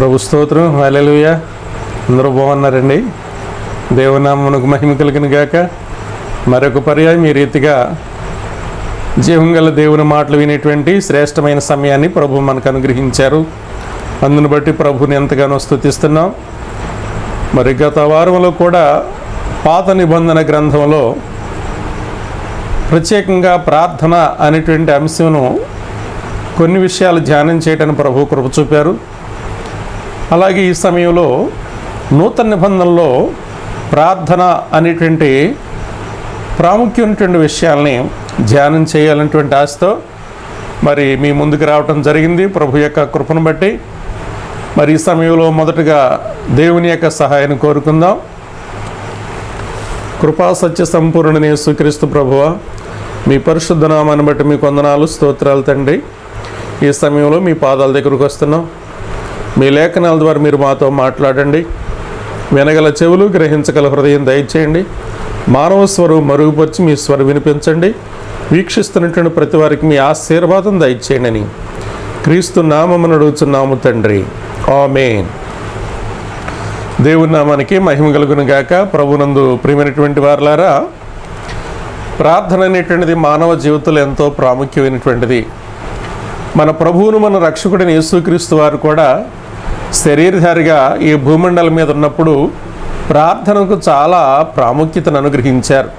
ప్రభు స్తోత్రం. హల్లెలూయా. అందరూ బాగున్నారండి. దేవునామమునకు మహిమ కలుగును గాక. మరొక పర్యాయం ఈ రీతిగా జీవం గల దేవుని మాటలు వినేటువంటి శ్రేష్టమైన సమయాన్ని ప్రభు మనకు అనుగ్రహించారు. అందును బట్టి ప్రభుని ఎంతగానో స్తుతిస్తున్నాం. మరి గత వారంలో కూడా పాత నిబంధన గ్రంథంలో ప్రత్యేకంగా ప్రార్థన అనేటువంటి అంశంను కొన్ని విషయాలు ధ్యానం చేయడానికి ప్రభు కృప చూపారు. అలాగే ఈ సమయంలో నూతన నిబంధనలో ప్రార్థన అనేటువంటి ప్రాముఖ్యమైనటువంటి విషయాల్ని ధ్యానం చేయాలనేటువంటి ఆశతో మరి మీ ముందుకు రావటం జరిగింది ప్రభు యొక్క కృపను బట్టి. మరి ఈ సమయంలో మొదటగా దేవుని యొక్క సహాయాన్ని కోరుకుందాం. కృపా సత్య సంపూర్ణుని యేసుక్రీస్తు ప్రభువా, మీ పరిశుద్ధ నామాన్ని బట్టి మీకు వందనాలు, స్తోత్రాలు తండ్రి. ఈ సమయంలో మీ పాదాల దగ్గరకు వస్తున్నాం. మీ లేఖనాల ద్వారా మీరు మాతో మాట్లాడండి. వినగల చెవులు, గ్రహించగల హృదయం దయచేయండి. మానవ స్వరం మరుగుపరిచి మీ స్వరం వినిపించండి. వీక్షిస్తున్నటువంటి ప్రతి వారికి మీ ఆశీర్వాదం దయచేయండి అని క్రీస్తు నామమున అడుగుచున్నాము తండ్రి, ఆమేన్. దేవుని నామానికి మహిమ కలుగును గాక. ప్రభునందు ప్రియమైనటువంటి వారలారా, ప్రార్థన అనేటువంటిది మానవ జీవితంలో ఎంతో ప్రాముఖ్యమైనటువంటిది. మన ప్రభువును, మన రక్షకుడిని యేసుక్రీస్తు వారు కూడా శరీరధారిగా ఈ భూమండలం మీద ఉన్నప్పుడు ప్రార్థనకు చాలా ప్రాముఖ్యతను అనుగ్రహించారు.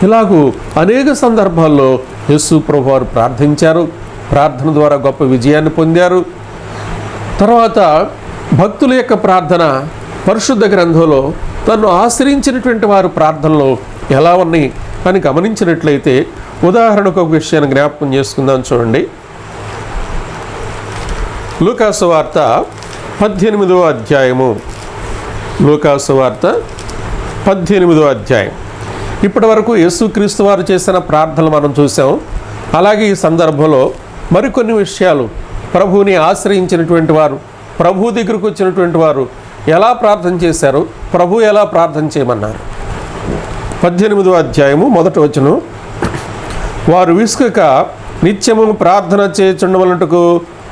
ఇలాగూ అనేక సందర్భాల్లో యేసు ప్రభు వారు ప్రార్థించారు. ప్రార్థన ద్వారా గొప్ప విజయాన్ని పొందారు. తర్వాత భక్తుల యొక్క ప్రార్థన పరిశుద్ధ గ్రంథంలో తను ఆశ్రయించినటువంటి వారు ప్రార్థనలో ఎలా ఉన్నాయి అని గమనించినట్లయితే ఉదాహరణకు ఒక విషయాన్ని జ్ఞాపకం చేసుకుందాం. చూడండి, లూకాసు వార్త 18వ అధ్యాయము. లూకాసు వార్త 18వ అధ్యాయం. ఇప్పటి వరకు యేసుక్రీస్తు వారు చేసిన ప్రార్థనలు మనం చూసాం. అలాగే ఈ సందర్భంలో మరికొన్ని విషయాలు ప్రభువుని ఆశ్రయించినటువంటి వారు, ప్రభు దగ్గరకు వచ్చినటువంటి వారు ఎలా ప్రార్థన చేశారు, ప్రభు ఎలా ప్రార్థన చేయమన్నారు. 18వ అధ్యాయము మొదటి వచనం, వారు విసుకక నిత్యము ప్రార్థన చేయుచుండవలెనటకు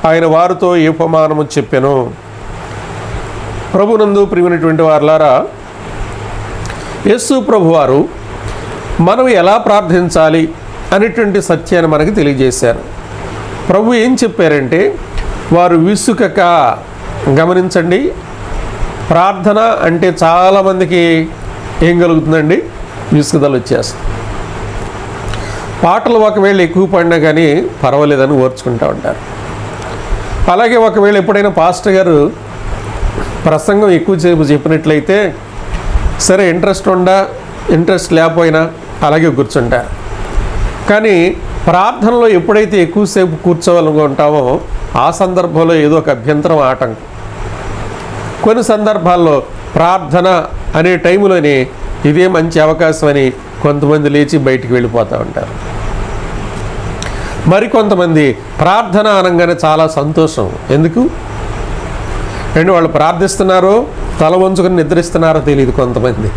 ఆయన వారితో ఏ ఉపమానము చెప్పెను. ప్రభునందు ప్రియమైనటువంటి వారలారా, యేసు ప్రభువారు మనం ఎలా ప్రార్థించాలి అనేటువంటి సత్యాన్ని మనకి తెలియజేశారు. ప్రభు ఏం చెప్పారంటే, వారు విసుకక. గమనించండి, ప్రార్థన అంటే చాలామందికి ఏం కలుగుతుందండి? విసుగుదలు వచ్చేస్తుంది. పాటలు ఒకవేళ ఎక్కువ పడినా కానీ పర్వాలేదని ఓర్చుకుంటూ ఉంటారు. అలాగే ఒకవేళ ఎప్పుడైనా పాస్టర్ గారు ప్రసంగం ఎక్కువసేపు చెప్పినట్లయితే సరే, ఇంట్రెస్ట్ లేకపోయినా అలాగే కూర్చుంటారు. కానీ ప్రార్థనలో ఎప్పుడైతే ఎక్కువసేపు కూర్చోవాలనుకుంటామో ఆ సందర్భంలో ఏదో ఒక అభ్యంతరం, ఆటంకం. కొన్ని సందర్భాల్లో ప్రార్థన అనే టైంలోనే ఇదే మంచి అవకాశం అని కొంతమంది లేచి బయటికి వెళ్ళిపోతూ ఉంటారు. మరికొంతమంది ప్రార్థన అనగానే చాలా సంతోషం. ఎందుకు అంటే వాళ్ళు ప్రార్థిస్తున్నారో తల వంచుకొని నిద్రిస్తున్నారో తెలియదు. కొంతమంది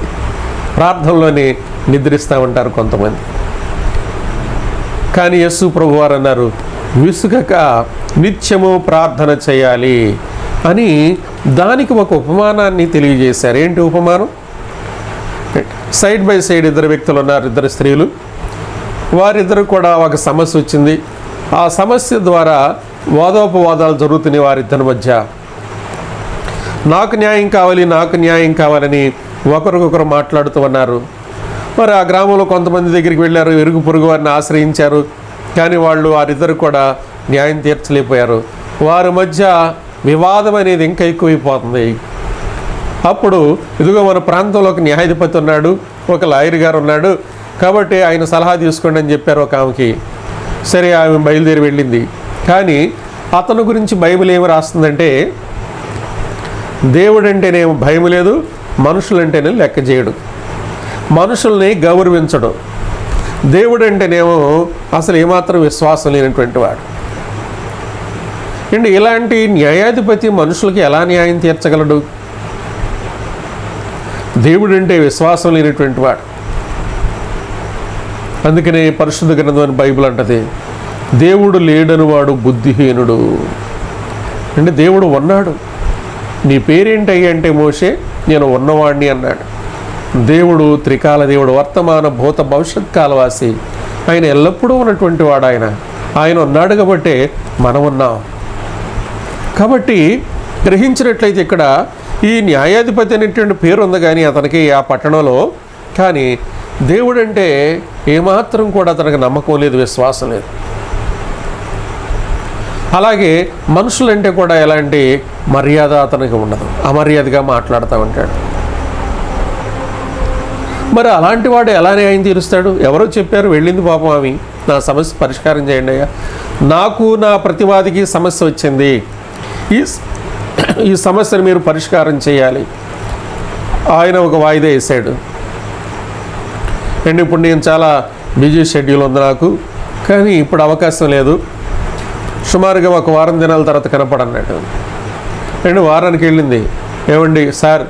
ప్రార్థనలోనే నిద్రిస్తూ ఉంటారు కొంతమంది. కానీ యేసు ప్రభువారు అన్నారు, విసుగక నిత్యము ప్రార్థన చేయాలి అని. దానికి ఒక ఉపమానాన్ని తెలియజేశారు. ఏంటి ఉపమానం? సైడ్ బై సైడ్ ఇద్దరు వ్యక్తులు ఉన్నారు, ఇద్దరు స్త్రీలు. వారిద్దరు కూడా ఒక సమస్య వచ్చింది. ఆ సమస్య ద్వారా వాదోపవాదాలు జరుగుతున్నాయి వారిద్దరి మధ్య. నాకు న్యాయం కావాలి, నాకు న్యాయం కావాలని ఒకరికొకరు మాట్లాడుతూ ఉన్నారు. మరి ఆ గ్రామంలో కొంతమంది దగ్గరికి వెళ్ళారు, ఇరుగు పొరుగు వారిని ఆశ్రయించారు. కానీ వారిద్దరు కూడా న్యాయం తీర్చలేకపోయారు. వారి మధ్య వివాదం అనేది ఇంకా ఎక్కువైపోతుంది. అప్పుడు ఇదిగో మన ప్రాంతంలో ఒక న్యాయాధిపతి ఉన్నాడు, ఒక లాయర్ గారు ఉన్నాడు, కాబట్టి ఆయన సలహా తీసుకోండి అని చెప్పారు ఒక ఆమెకి. సరే, ఆమె బయలుదేరి వెళ్ళింది. కానీ అతని గురించి బైబిల్ ఏమి రాస్తుందంటే, దేవుడంటేనేమో భయం లేదు, మనుషులంటేనే లెక్క చేయడు, మనుషుల్ని గౌరవించడు. దేవుడంటేనేమో అసలు ఏమాత్రం విశ్వాసం లేనటువంటి వాడు. అండ్ ఇలాంటి న్యాయాధిపతి మనుషులకి ఎలా న్యాయం తీర్చగలడు? దేవుడంటే విశ్వాసం లేనటువంటి వాడు. అందుకనే పరిశుద్ధ గ్రంథం అని బైబిల్ అంటది, దేవుడు లేడని వాడు బుద్ధిహీనుడు. అంటే దేవుడు ఉన్నాడు. నీ పేరేంటయ్యా అంటే మోషే, నేను ఉన్నవాడిని అన్నాడు. దేవుడు త్రికాల దేవుడు, వర్తమాన భూత భవిష్యత్ కాలవాసి, ఆయన ఎల్లప్పుడూ ఉన్నటువంటి వాడు. ఆయన ఉన్నాడు కాబట్టే మనం ఉన్నాం. కాబట్టి గ్రహించినట్లయితే ఇక్కడ ఈ న్యాయాధిపతి అనేటువంటి పేరు ఉంది కానీ అతనికి ఆ పట్టణంలో, కానీ దేవుడు అంటే ఏమాత్రం కూడా అతనికి నమ్మకం లేదు, విశ్వాసం లేదు. అలాగే మనుషులంటే కూడా ఎలాంటి మర్యాద అతనికి ఉండదు, అమర్యాదగా మాట్లాడుతూ ఉంటాడు. మరి అలాంటి వాడు ఎలా న్యాయం తీరుస్తాడు? ఎవరో చెప్పారు, వెళ్ళింది పాపం ఆమె, నా సమస్య పరిష్కారం చేయండి అయ్యా, నాకు నా ప్రతివాదికి సమస్య వచ్చింది, ఈ సమస్యను మీరు పరిష్కారం చేయాలి. ఆయన ఒక వాయిదా వేసాడు. అండ్ ఇప్పుడు నేను చాలా బిజీ షెడ్యూల్ ఉంది నాకు, కానీ ఇప్పుడు అవకాశం లేదు, సుమారుగా ఒక వారం దినాల తర్వాత కనపడన్నాడు. అండ్ వారానికి వెళ్ళింది, ఏమండి సార్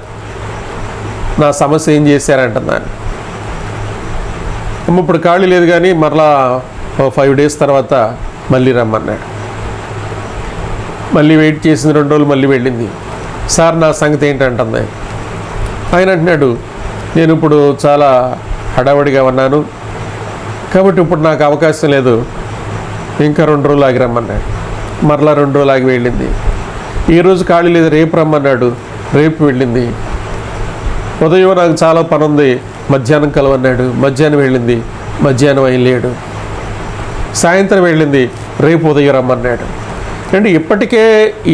నా సమస్య ఏం చేశారంటున్నాను. ఇప్పుడు ఖాళీ లేదు కానీ మరలా 5 days తర్వాత మళ్ళీ రమ్మన్నాడు. మళ్ళీ వెయిట్ చేసింది, 2 రోజులు మళ్ళీ వెళ్ళింది. సార్ నా సంగతి ఏంటంటుంది. ఆయన అంటున్నాడు, నేను ఇప్పుడు చాలా హడావడిగా ఉన్నాను కాబట్టి ఇప్పుడు నాకు అవకాశం లేదు, ఇంకా 2 రోజులు ఆగి రమ్మన్నాడు. మరలా 2 రోజులు ఆగి వెళ్ళింది. ఈ రోజు ఖాళీ లేదు, రేపు రమ్మన్నాడు, రేపు వెళ్ళింది. ఉదయం నాకు చాలా పని ఉంది, మధ్యాహ్నం కలవన్నాడు, మధ్యాహ్నం వెళ్ళింది, మధ్యాహ్నం అయిన లేడు. సాయంత్రం వెళ్ళింది, రేపు ఉదయం రమ్మన్నాడు. అంటే ఇప్పటికే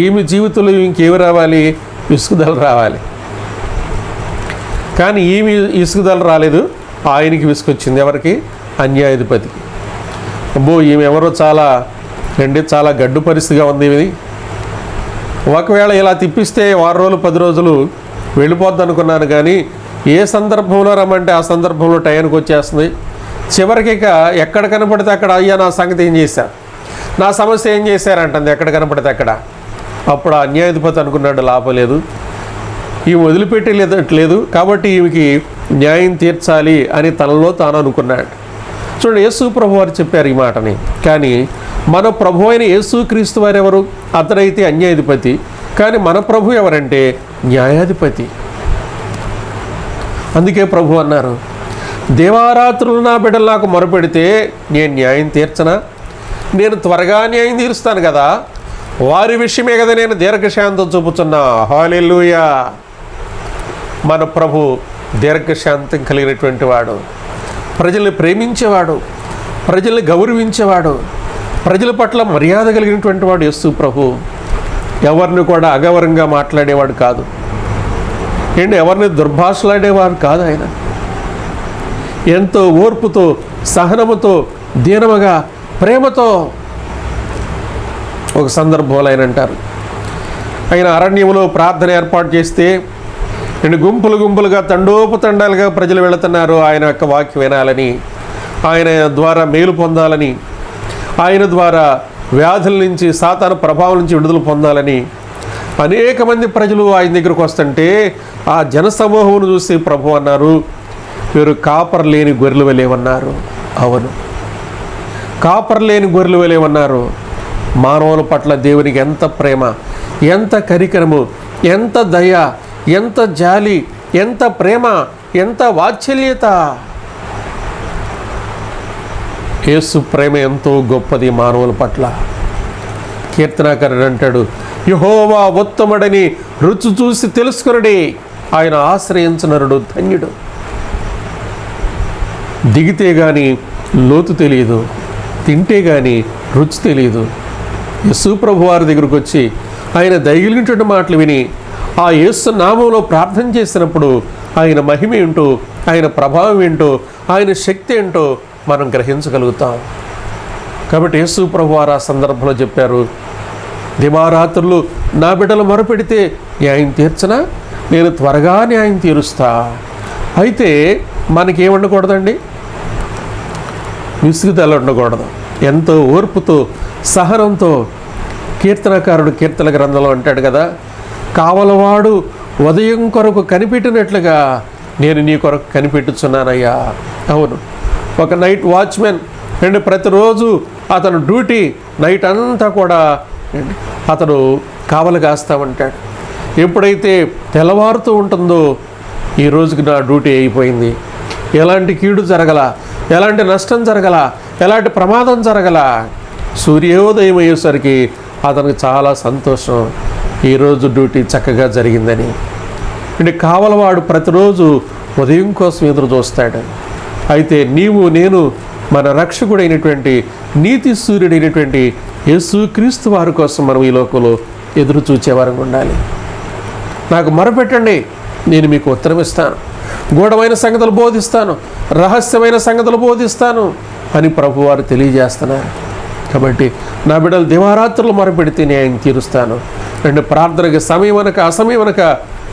ఈమె జీవితంలో ఇంకేమి రావాలి? విసుగుదల రావాలి. కానీ ఈమె విసుగుదల రాలేదు, ఆయనకి విసుకొచ్చింది. ఎవరికి? అన్యాయాధిపతికి. అబ్బో ఈమె ఎవరో చాలా గడ్డు పరిస్థితిగా ఉంది ఇది, ఒకవేళ ఇలా తిప్పిస్తే 6 రోజులు 10 రోజులు వెళ్ళిపోద్ది అనుకున్నాను, కానీ ఏ సందర్భంలో రమ్మంటే ఆ సందర్భంలో టైంకి వచ్చేస్తుంది. చివరికి ఇక ఎక్కడ కనపడితే అక్కడ, అయ్యా నా సంగతి ఏం చేశారు, నా సమస్య ఏం చేశారంటుంది, ఎక్కడ కనపడితే అక్కడ. అప్పుడు ఆ న్యాయాధిపతి అనుకున్నాడు, లాభం లేదు, ఈమె వదిలిపెట్టలేదు కాబట్టి ఈమెకి న్యాయం తీర్చాలి అని తనలో తాను అనుకున్నాడు. చూడండి, యేసు ప్రభు వారు చెప్పారు ఈ మాటని. కానీ మన ప్రభు అయిన యేసు క్రీస్తు వారు ఎవరు? అతడైతే అన్యాయాధిపతి, కానీ మన ప్రభు ఎవరంటే న్యాయాధిపతి. అందుకే ప్రభు అన్నారు, దేవారాత్రులు నా బిడ్డలు నాకు మొరపెడితే నేను న్యాయం తీర్చనా? నేను త్వరగా న్యాయం తీరుస్తాను కదా, వారి విషయమే కదా నేను దీర్ఘశాంతం చూపుతున్నా. హల్లెలూయా. మన ప్రభు దీర్ఘశాంతం కలిగినటువంటి వాడు, ప్రజల్ని ప్రేమించేవాడు, ప్రజల్ని గౌరవించేవాడు, ప్రజల పట్ల మర్యాద కలిగినటువంటి వాడు యేసు ప్రభు. ఎవరిని కూడా అగౌరవంగా మాట్లాడేవాడు కాదు, ఎవరిని దుర్భాషలాడేవాడు కాదు. ఆయన ఎంతో ఓర్పుతో, సహనముతో, దీనముగా, ప్రేమతో. ఒక సందర్భంలో ఆయన అంటారు, ఆయన అరణ్యంలో ప్రార్థన ఏర్పాటు చేస్తే గుంపులు గుంపులుగా తండోపతండాలుగా ప్రజలు వెళుతున్నారు ఆయన యొక్క వాక్యం వినాలని, ఆయన ద్వారా మేలు పొందాలని, ఆయన ద్వారా వ్యాధుల నుంచి, సాతాను ప్రభావం నుంచి విడుదల పొందాలని అనేక మంది ప్రజలు ఆయన దగ్గరకు వస్తుంటే ఆ జనసమూహమును చూసి ప్రభు అన్నారు, వీరు కాపర్ లేని గొర్రెలు వెళ్ళేవన్నారు. అవును, కాపర్ లేని గొర్రెలు వెళ్ళేవన్నారు. మానవుల పట్ల దేవునికి ఎంత ప్రేమ, ఎంత కనికరము, ఎంత దయ, ఎంత జాలి, ఎంత ప్రేమ, ఎంత వాత్సల్యత. యేసు ప్రేమ ఎంతో గొప్పది మానవుల పట్ల. కీర్తనాకారుడు అంటాడు, యెహోవా ఉత్తముడని రుచి చూసి తెలుసుకొనుడి, ఆయన ఆశ్రయించునరుడు ధన్యుడు. దిగితే గాని లోతు తెలియదు, తింటే గాని రుచి తెలియదు. యేసు ప్రభు వారి దగ్గరకు వచ్చి ఆయన దయగిలినటువంటి మాటలు విని ఆ యేసు నామంలో ప్రార్థన చేసినప్పుడు ఆయన మహిమ ఏంటో, ఆయన ప్రభావం ఏంటో, ఆయన శక్తి ఏంటో మనం గ్రహించగలుగుతాం. కాబట్టి యేసు ప్రభు వారు ఆ సందర్భంలో చెప్పారు, దివారాత్రులు నా బిడ్డలు మొరపెడితే న్యాయం తీర్చనా? నేను త్వరగా న్యాయం తీరుస్తా. అయితే మనకేం ఉండకూడదండి? విసుగుదల ఉండకూడదు. ఎంతో ఓర్పుతో, సహనంతో. కీర్తనకారుడు కీర్తన గ్రంథంలో అంటాడు కదా, కావలవాడు ఉదయం కొరకు కనిపెట్టినట్లుగా నేను నీ కొరకు కనిపెట్టుచున్నానయ్యా. అవును, ఒక నైట్ వాచ్మెన్ ప్రతిరోజు అతను డ్యూటీ నైట్ అంతా కూడా అతడు కావలి కాస్తామంటాడు. ఎప్పుడైతే తెల్లవారుతూ ఉంటుందో ఈ రోజుకి నా డ్యూటీ అయిపోయింది, ఎలాంటి కీడు జరగల, ఎలాంటి నష్టం జరగల, ఎలాంటి ప్రమాదం జరగల. సూర్యోదయం అయ్యేసరికి అతనికి చాలా సంతోషం, ఈరోజు డ్యూటీ చక్కగా జరిగిందని. అంటే కావలవాడు ప్రతిరోజు ఉదయం కోసం ఎదురు చూస్తాడు. అయితే నీవు నేను మన రక్షకుడైనటువంటి నీతి సూర్యుడైనటువంటి యేసుక్రీస్తు వారి కోసం మనం ఈ లోకంలో ఎదురు చూచేవారంగా ఉండాలి. నాకు మొరపెట్టండి, నేను మీకు ఉత్తరం ఇస్తాను, గూఢమైన సంగతులు బోధిస్తాను, రహస్యమైన సంగతులు బోధిస్తాను అని ప్రభువారు తెలియజేస్తున్నారు. కాబట్టి నా బిడ్డలు దివారాత్రులు మొరపెడితే నేను తీరుస్తాను. రెండు ప్రార్థనకి సమయం అనక అసమయం అనక,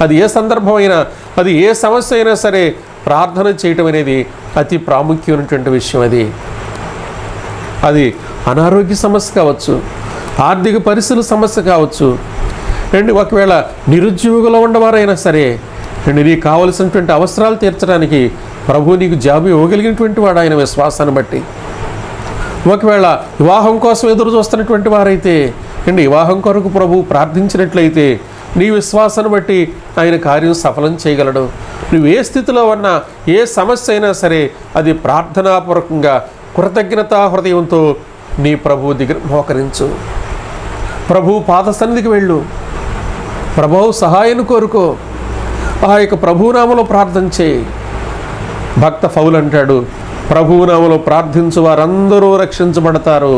అది ఏ సందర్భమైనా, అది ఏ సమస్య అయినా సరే ప్రార్థన చేయటం అనేది అతి ప్రాముఖ్యమైనటువంటి విషయం. అది అనారోగ్య సమస్య కావచ్చు, ఆర్థిక పరిస్థితుల సమస్య కావచ్చు, అండ్ ఒకవేళ నిరుద్యోగులు ఉండవారైనా సరే, అండ్ నీకు కావలసినటువంటి అవసరాలు తీర్చడానికి ప్రభు నీకు జాబు ఇవ్వగలిగినటువంటి వాడు ఆయన విశ్వాసాన్ని బట్టి. ఒకవేళ వివాహం కోసం ఎదురు చూస్తున్నటువంటి వారైతే, అండ్ వివాహం కొరకు ప్రభు ప్రార్థించినట్లయితే నీ విశ్వాసాన్ని బట్టి ఆయన కార్యం సఫలం చేయగలడు. నువ్వు ఏ స్థితిలో ఉన్నా, ఏ సమస్య అయినా సరే అది ప్రార్థనాపూర్వకంగా కృతజ్ఞతా హృదయంతో నీ ప్రభు దగ్గర మోకరించు. ప్రభు పాద సన్నిధికి వెళ్ళు, ప్రభువు సహాయాన్ని కోరుకో, ఆ యొక్క ప్రభునామలో ప్రార్థన చేయి. భక్త పౌలు అంటాడు, ప్రభునామలో ప్రార్థించు వారందరూ రక్షించబడతారు.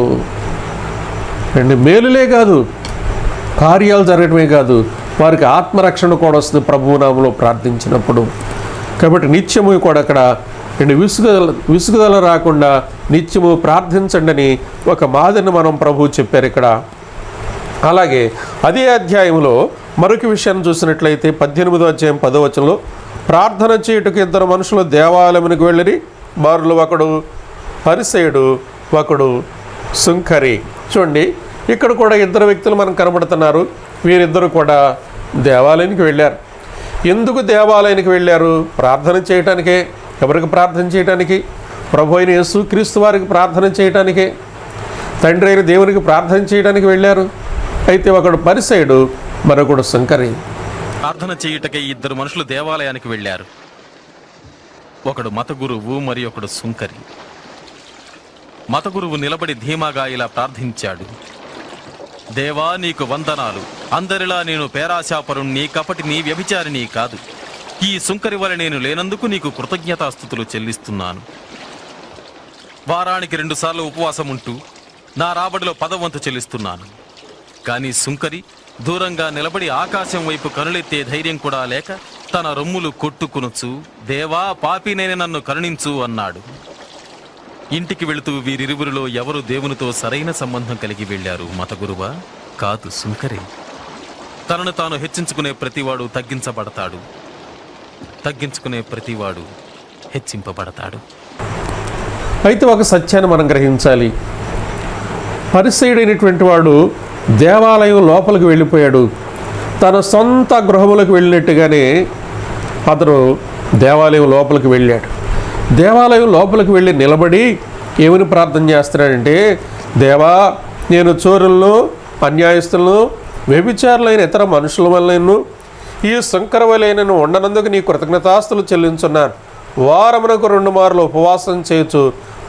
అండ్ మేలులే కాదు, కార్యాలు జరగటమే కాదు, వారికి ఆత్మరక్షణ కూడా వస్తుంది ప్రభునామలో ప్రార్థించినప్పుడు. కాబట్టి నిత్యము కూడా అక్కడ విసుగుదల రాకుండా నిత్యము ప్రార్థించండి అని ఒక మాదిరిని మనం ప్రభు చెప్పారు ఇక్కడ. అలాగే అదే అధ్యాయంలో మరొక విషయాన్ని చూసినట్లయితే 18వ అధ్యాయం 10వ వచనంలో, ప్రార్థన చేయుటకు ఇద్దరు మనుషులు దేవాలయమునికి వెళ్ళిరి, వారిలో ఒకడు పరిసయుడు, ఒకడు సుంకరి. చూడండి, ఇక్కడ కూడా ఇద్దరు వ్యక్తులు మనకు కనబడుతున్నారు. వీరిద్దరు కూడా దేవాలయానికి వెళ్ళారు. ఎందుకు దేవాలయానికి వెళ్ళారు? ప్రార్థన చేయటానికే. ఎవరికి ప్రార్థన చేయటానికి? ప్రభు అయిన యేసుక్రీస్తు వారికి ప్రార్థన చేయటానికే, తండ్రి అయిన దేవునికి ప్రార్థన చేయడానికి వెళ్ళారు. అయితే ఒకడు పరిసయుడు, మరొకడు సుంకరి. ప్రార్థన చేయుటకై ఇద్దరు మనుషులు దేవాలయానికి వెళ్ళారు. ఒకడు మత గురువు, మరి ఒకడు సుంకరి. మత గురువు నిలబడి ధీమాగా ఇలా ప్రార్థించాడు, దేవా నీకు వందనాలు, అందరిలా నేను పేరాశాపరుణ్ణి, కపటిని, వ్యభిచారిని కాదు. ఈ సుంకరి వలె నేను లేనందుకు నీకు కృతజ్ఞతాస్తుతులు చెల్లిస్తున్నాను. వారానికి 2 సార్లు ఉపవాసం ఉంటూ నా రాబడిలో 1/10 వంతు చెల్లిస్తున్నాను. కానీ సుంకరి దూరంగా నిలబడి ఆకాశం వైపు కనులెత్తే ధైర్యం కూడా లేక తన రొమ్ములు కొట్టుకునొచ్చు, దేవా పాపినైన నన్ను కరుణించు అన్నాడు. ఇంటికి వెళుతూ వీరిరువురిలో ఎవరు దేవునితో సరైన సంబంధం కలిగి వెళ్ళారు? మత గురువా? కాదు, సుంకరి. తనను తాను హెచ్చించుకునే ప్రతివాడు తగ్గించబడతాడు, తగ్గించుకునే ప్రతివాడు హెచ్చింపబడతాడు. అయితే ఒక సత్యాన్ని మనం గ్రహించాలి. పరిసయుడైనటువంటి వాడు దేవాలయం లోపలికి వెళ్ళిపోయాడు. తన సొంత గృహములకు వెళ్ళినట్టుగానే అతను దేవాలయం లోపలికి వెళ్ళాడు. దేవాలయం లోపలికి వెళ్ళి నిలబడి ఏమని ప్రార్థన చేస్తున్నాడంటే, దేవా నేను చోరులను, అన్యాయస్తులను, వ్యభిచారులైన ఇతర మనుషుల వలన ఈ సుంకర వలెనను ఉండనందుకు నీ కృతజ్ఞతాస్తులు చెల్లించున్నాను. వారమునకు 2 మార్లు ఉపవాసం చేయొచ్చు,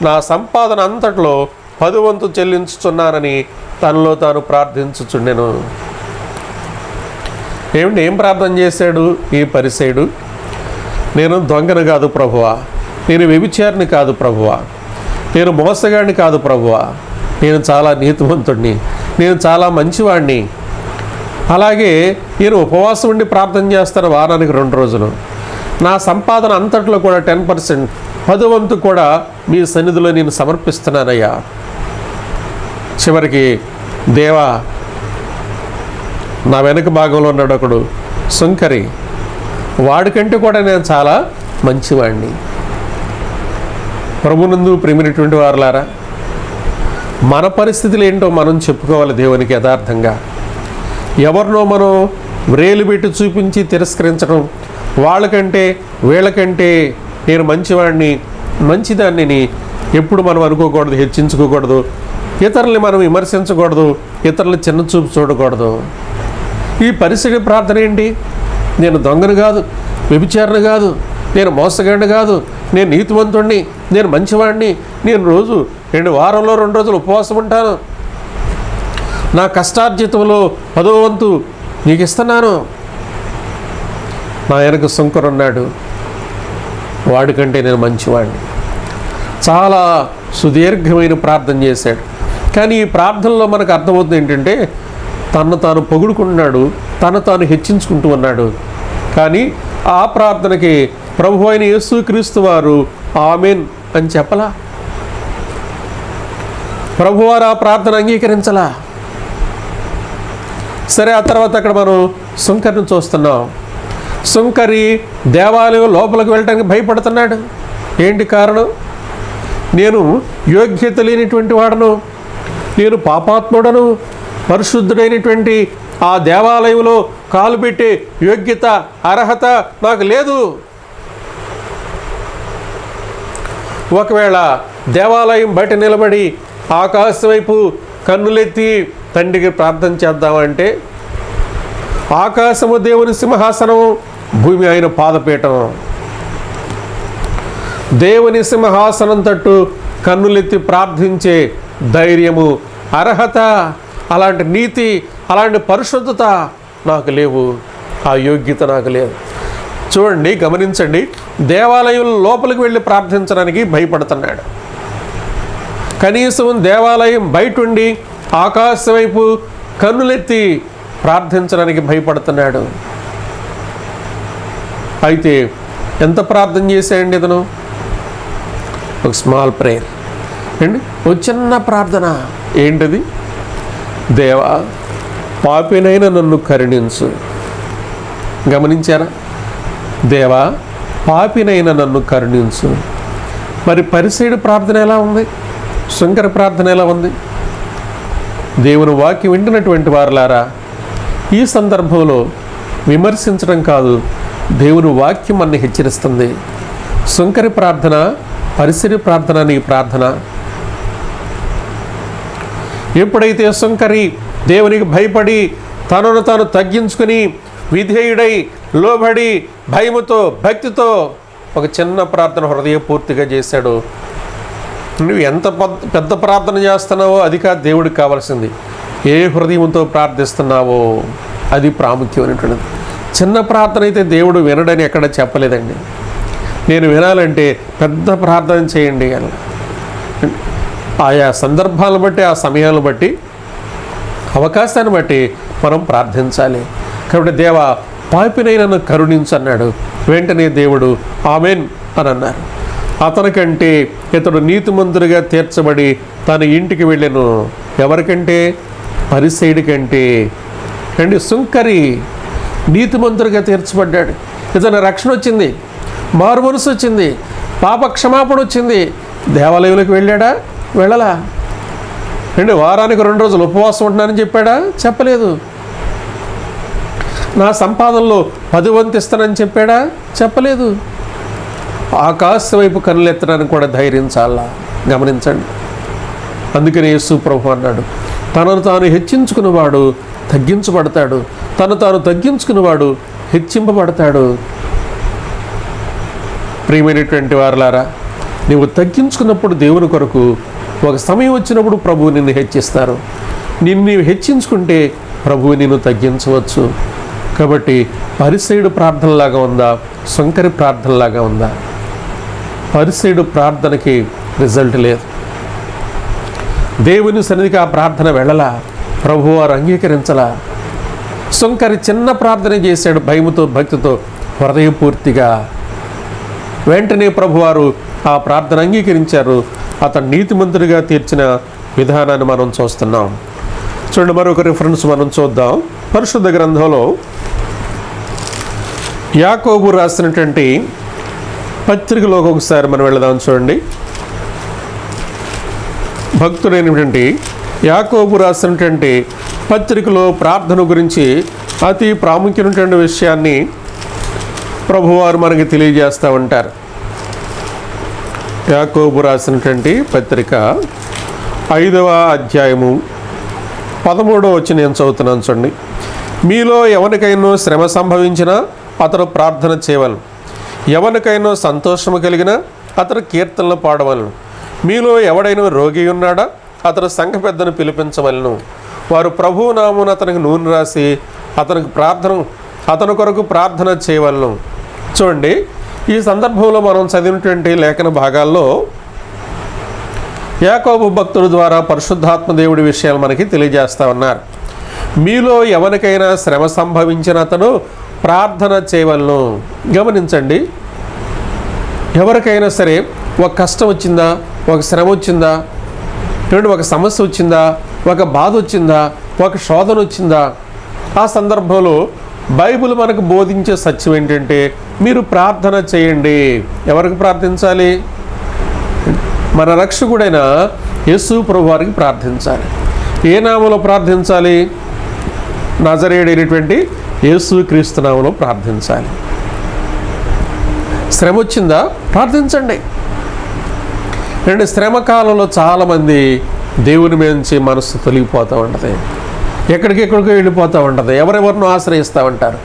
నా సంపాదన అంతట్లో 10 వంతు చెల్లించుచున్నానని తనలో తాను ప్రార్థించుచుండెను. ఏం ప్రార్థన చేశాడు ఈ పరిసయుడు? నేను దొంగను కాదు ప్రభువా, నేను వ్యభిచారిని కాదు ప్రభువా, నేను మోసగాడిని కాదు ప్రభువా, నేను చాలా నీతివంతుడిని, నేను చాలా మంచివాడిని. అలాగే నేను ఉపవాసం ఉండి ప్రార్థన చేస్తాను వారానికి 2 రోజులు. నా సంపాదన అంతట్లో కూడా 10%, 10 వంతు కూడా మీ సన్నిధిలో నేను సమర్పిస్తున్నానయ్యా. చివరికి దేవా, నా వెనక భాగంలో ఉన్నాడు ఒకడు సుంకరి, వాడికంటే కూడా నేను చాలా మంచివాడిని. ప్రభునందు ప్రేమైనటువంటి వారులారా, మన పరిస్థితులు ఏంటో మనం చెప్పుకోవాలి దేవునికి యథార్థంగా. ఎవరినో మనం వ్రేలు పెట్టి చూపించి తిరస్కరించడం, వాళ్ళకంటే వీళ్ళకంటే నేను మంచివాడిని, మంచిదాన్ని ఎప్పుడు మనం అనుకోకూడదు, హెచ్చించుకోకూడదు. ఇతరుల్ని మనం విమర్శించకూడదు, ఇతరులు చిన్న చూపు చూడకూడదు. ఈ పరిసడి ప్రార్థన ఏంటి? నేను దొంగను కాదు, వ్యభిచారణ కాదు, నేను మోసగాడిని కాదు, నేను నీతివంతుణ్ణి, నేను మంచివాడిని, నేను రోజు వారంలో 2 రోజులు ఉపవాసం ఉంటాను, నా కష్టార్జితంలో 10వ వంతు నీకు ఇస్తున్నాను. నా వెనక సుంకరున్నాడు, వాడికంటే నేను మంచివాడిని. చాలా సుదీర్ఘమైన ప్రార్థన చేశాడు. కానీ ఈ ప్రార్థనలో మనకు అర్థమవుతుంది ఏంటంటే, తను తాను పొగుడుకుంటున్నాడు, తను తాను హెచ్చించుకుంటూ ఉన్నాడు. కానీ ఆ ప్రార్థనకి ప్రభు అయిన యేసుక్రీస్తు వారు ఆమెన్ అని చెప్పలా. ప్రభువారు ఆ ప్రార్థన అంగీకరించలా. సరే, ఆ తర్వాత అక్కడ మనం సుంకరిని చూస్తున్నాం. సుంకరి దేవాలయం లోపలికి వెళ్ళడానికి భయపడుతున్నాడు. ఏంటి కారణం? నేను యోగ్యత లేనిటువంటి వాడను, నేను పాపాత్ముడను, పరిశుద్ధుడైనటువంటి ఆ దేవాలయంలో కాలు పెట్టే యోగ్యత అర్హత నాకు లేదు. ఒకవేళ దేవాలయం బయట నిలబడి ఆకాశం వైపు కన్నులెత్తి తండ్రికి ప్రార్థన చేద్దామంటే, ఆకాశము దేవుని సింహాసనం, భూమి ఆయన పాదపీఠం. దేవుని సింహాసనం తట్టు కన్నులెత్తి ప్రార్థించే ధైర్యము, అర్హత, అలాంటి నీతి, అలాంటి పరిశుద్ధత నాకు లేవు. ఆ యోగ్యత నాకు లేదు. చూడండి, గమనించండి, దేవాలయం లోపలికి వెళ్ళి ప్రార్థించడానికి భయపడుతున్నాడు. కనీసం దేవాలయం బయట ఉండి ఆకాశం వైపు కన్నులెత్తి ప్రార్థించడానికి భయపడుతున్నాడు. అయితే ఎంత ప్రార్థన చేశాడండి ఇతను? ఒక స్మాల్ ప్రేయర్ అండి, ఒక చిన్న ప్రార్థన. ఏంటది? దేవా, పాపినైనా నన్ను కరుణించు. గమనించారా? దేవా, పాపినైనా నన్ను కరుణించు. మరి పరిసయ్యుడి ప్రార్థన ఎలా ఉంది? సుంకరి ప్రార్థన ఎలా ఉంది? దేవుని వాక్యం వింటున్నటువంటి వారులారా, ఈ సందర్భంలో విమర్శించడం కాదు, దేవుని వాక్యం మనని హెచ్చరిస్తుంది. సుంకరి ప్రార్థన, పరిసయ్యుడి ప్రార్థన, నీ ప్రార్థన. ఎప్పుడైతే సుంకరి దేవునికి భయపడి తనను తాను తగ్గించుకుని విధేయుడై లోబడి భయముతో భక్తితో ఒక చిన్న ప్రార్థన హృదయపూర్తిగా చేశాడు. నువ్వు ఎంత పెద్ద ప్రార్థన చేస్తున్నావో అది కాదు దేవుడికి కావాల్సింది. ఏ హృదయంతో ప్రార్థిస్తున్నావో అది ప్రాముఖ్యమైనటువంటిది. చిన్న ప్రార్థన అయితే దేవుడు వినడని ఎక్కడ చెప్పలేదండి. నేను వినాలంటే పెద్ద ప్రార్థన చేయండి అని. ఆయా సందర్భాలను బట్టి, ఆ సమయాలను బట్టి, అవకాశాన్ని బట్టి మనం ప్రార్థించాలి. కాబట్టి దేవా, పాపినైనా కరుణించు అన్నాడు. వెంటనే దేవుడు ఆమెన్ అని అన్నారు. అతనికంటే ఇతడు నీతిమంతుడిగా తీర్చబడి తన ఇంటికి వెళ్ళాను. ఎవరికంటే? పరిసయ్యుడి కంటే. అండి, సుంకరి నీతిమంతుడిగా తీర్చబడ్డాడు. ఇతని రక్షణ వచ్చింది, మారు మనసు వచ్చింది, పాప క్షమాపణ వచ్చింది. దేవాలయంలోకి వెళ్ళాడా? వెళ్ళలా. అండి, వారానికి 2 రోజులు ఉపవాసం ఉంటున్నానని చెప్పాడా? చెప్పలేదు. నా సంపాదనలో 10 వంతు ఇస్తానని చెప్పాడా? చెప్పలేదు. ఆకాశం వైపు కన్నులెత్తడానికి కూడా ధైర్యం చాలా. గమనించండి. అందుకని యేసు ప్రభు అన్నాడు, తనను తాను హెచ్చించుకున్నవాడు తగ్గించబడతాడు, తను తాను తగ్గించుకున్నవాడు హెచ్చింపబడతాడు. ప్రియమైనటువంటి వారలారా, నీవు తగ్గించుకున్నప్పుడు దేవుని కొరకు ఒక సమయం వచ్చినప్పుడు ప్రభువు నిన్ను హెచ్చిస్తారు. నిన్ను హెచ్చించుకుంటే ప్రభువు నిన్ను తగ్గించవచ్చు. కాబట్టి పరిసయ్యుడు ప్రార్థనలాగా ఉందా? సుంకరి ప్రార్థనలాగా ఉందా? పరిసయ్యుడు ప్రార్థనకి రిజల్ట్ లేదు. దేవుని సన్నిధికి ఆ ప్రార్థన వెళ్ళలా, ప్రభువారు అంగీకరించలా. సుంకరి చిన్న ప్రార్థన చేశాడు, భయముతో భక్తితో హృదయపూర్తిగా. వెంటనే ప్రభువారు ఆ ప్రార్థన అంగీకరించారు. అతను నీతిమంతుడిగా తీర్చిన విధానాన్ని మనం చూస్తున్నాం. చూడండి, మరొక రిఫరెన్స్ మనం చూద్దాం. పరిశుద్ధ గ్రంథంలో యాకోబు రాసినటువంటి పత్రికలోకి ఒకసారి మనం వెళదాం. చూడండి, భక్తుడైనటువంటి యాకోబు రాసినటువంటి పత్రికలో ప్రార్థన గురించి అతి ప్రాముఖ్యమైనటువంటి విషయాన్ని ప్రభువారు మనకి తెలియజేస్తూ ఉంటారు. యాకోబు రాసినటువంటి పత్రిక 5వ అధ్యాయము 13వ వచనం నేను చదువుతున్నాను. చూడండి, మీలో ఎవరికైనా శ్రమ సంభవించినా అతడు ప్రార్థన చేయవలను, ఎవరికైనా సంతోషము కలిగినా అతడు కీర్తనలు పాడవలను. మీలో ఎవడైనా రోగి ఉన్నాడా, అతడు సంఘ పెద్దను పిలిపించవలను. వారు ప్రభువు నామమున అతనికి నూనె రాసి అతని కొరకు ప్రార్థన చేయవలను. చూడండి, ఈ సందర్భంలో మనం చదివినటువంటి లేఖన భాగాల్లో యాకోబు భక్తుడి ద్వారా పరిశుద్ధాత్మ దేవుడి విషయాలు మనకి తెలియజేస్తా ఉన్నారు. మీలో ఎవరికైనా శ్రమ సంభవించిన అతను ప్రార్థన చేయవలను. గమనించండి, ఎవరికైనా సరే ఒక కష్టం వచ్చిందా, ఒక శ్రమ వచ్చిందా, ఒక సమస్య వచ్చిందా, ఒక బాధ వచ్చిందా, ఒక శోధన వచ్చిందా, ఆ సందర్భంలో బైబిల్ మనకు బోధించే సత్యం ఏంటంటే మీరు ప్రార్థన చేయండి. ఎవరికి ప్రార్థించాలి? మన రక్షకుడైన యేసు ప్రభు వారికి ప్రార్థించాలి. ఏ నామంలో ప్రార్థించాలి? నజరేయుడైనటువంటి యేసు క్రీస్తు నామంలో ప్రార్థించాలి. శ్రమ వచ్చిందా? ప్రార్థించండి. శ్రమ కాలంలో చాలామంది దేవుని మీద నుంచి మనసు తొలగిపోతూ ఉంటుంది, ఎక్కడికెక్కడికో వెళ్ళిపోతూ ఉంటుంది, ఎవరెవరినో ఆశ్రయిస్తూ ఉంటారు.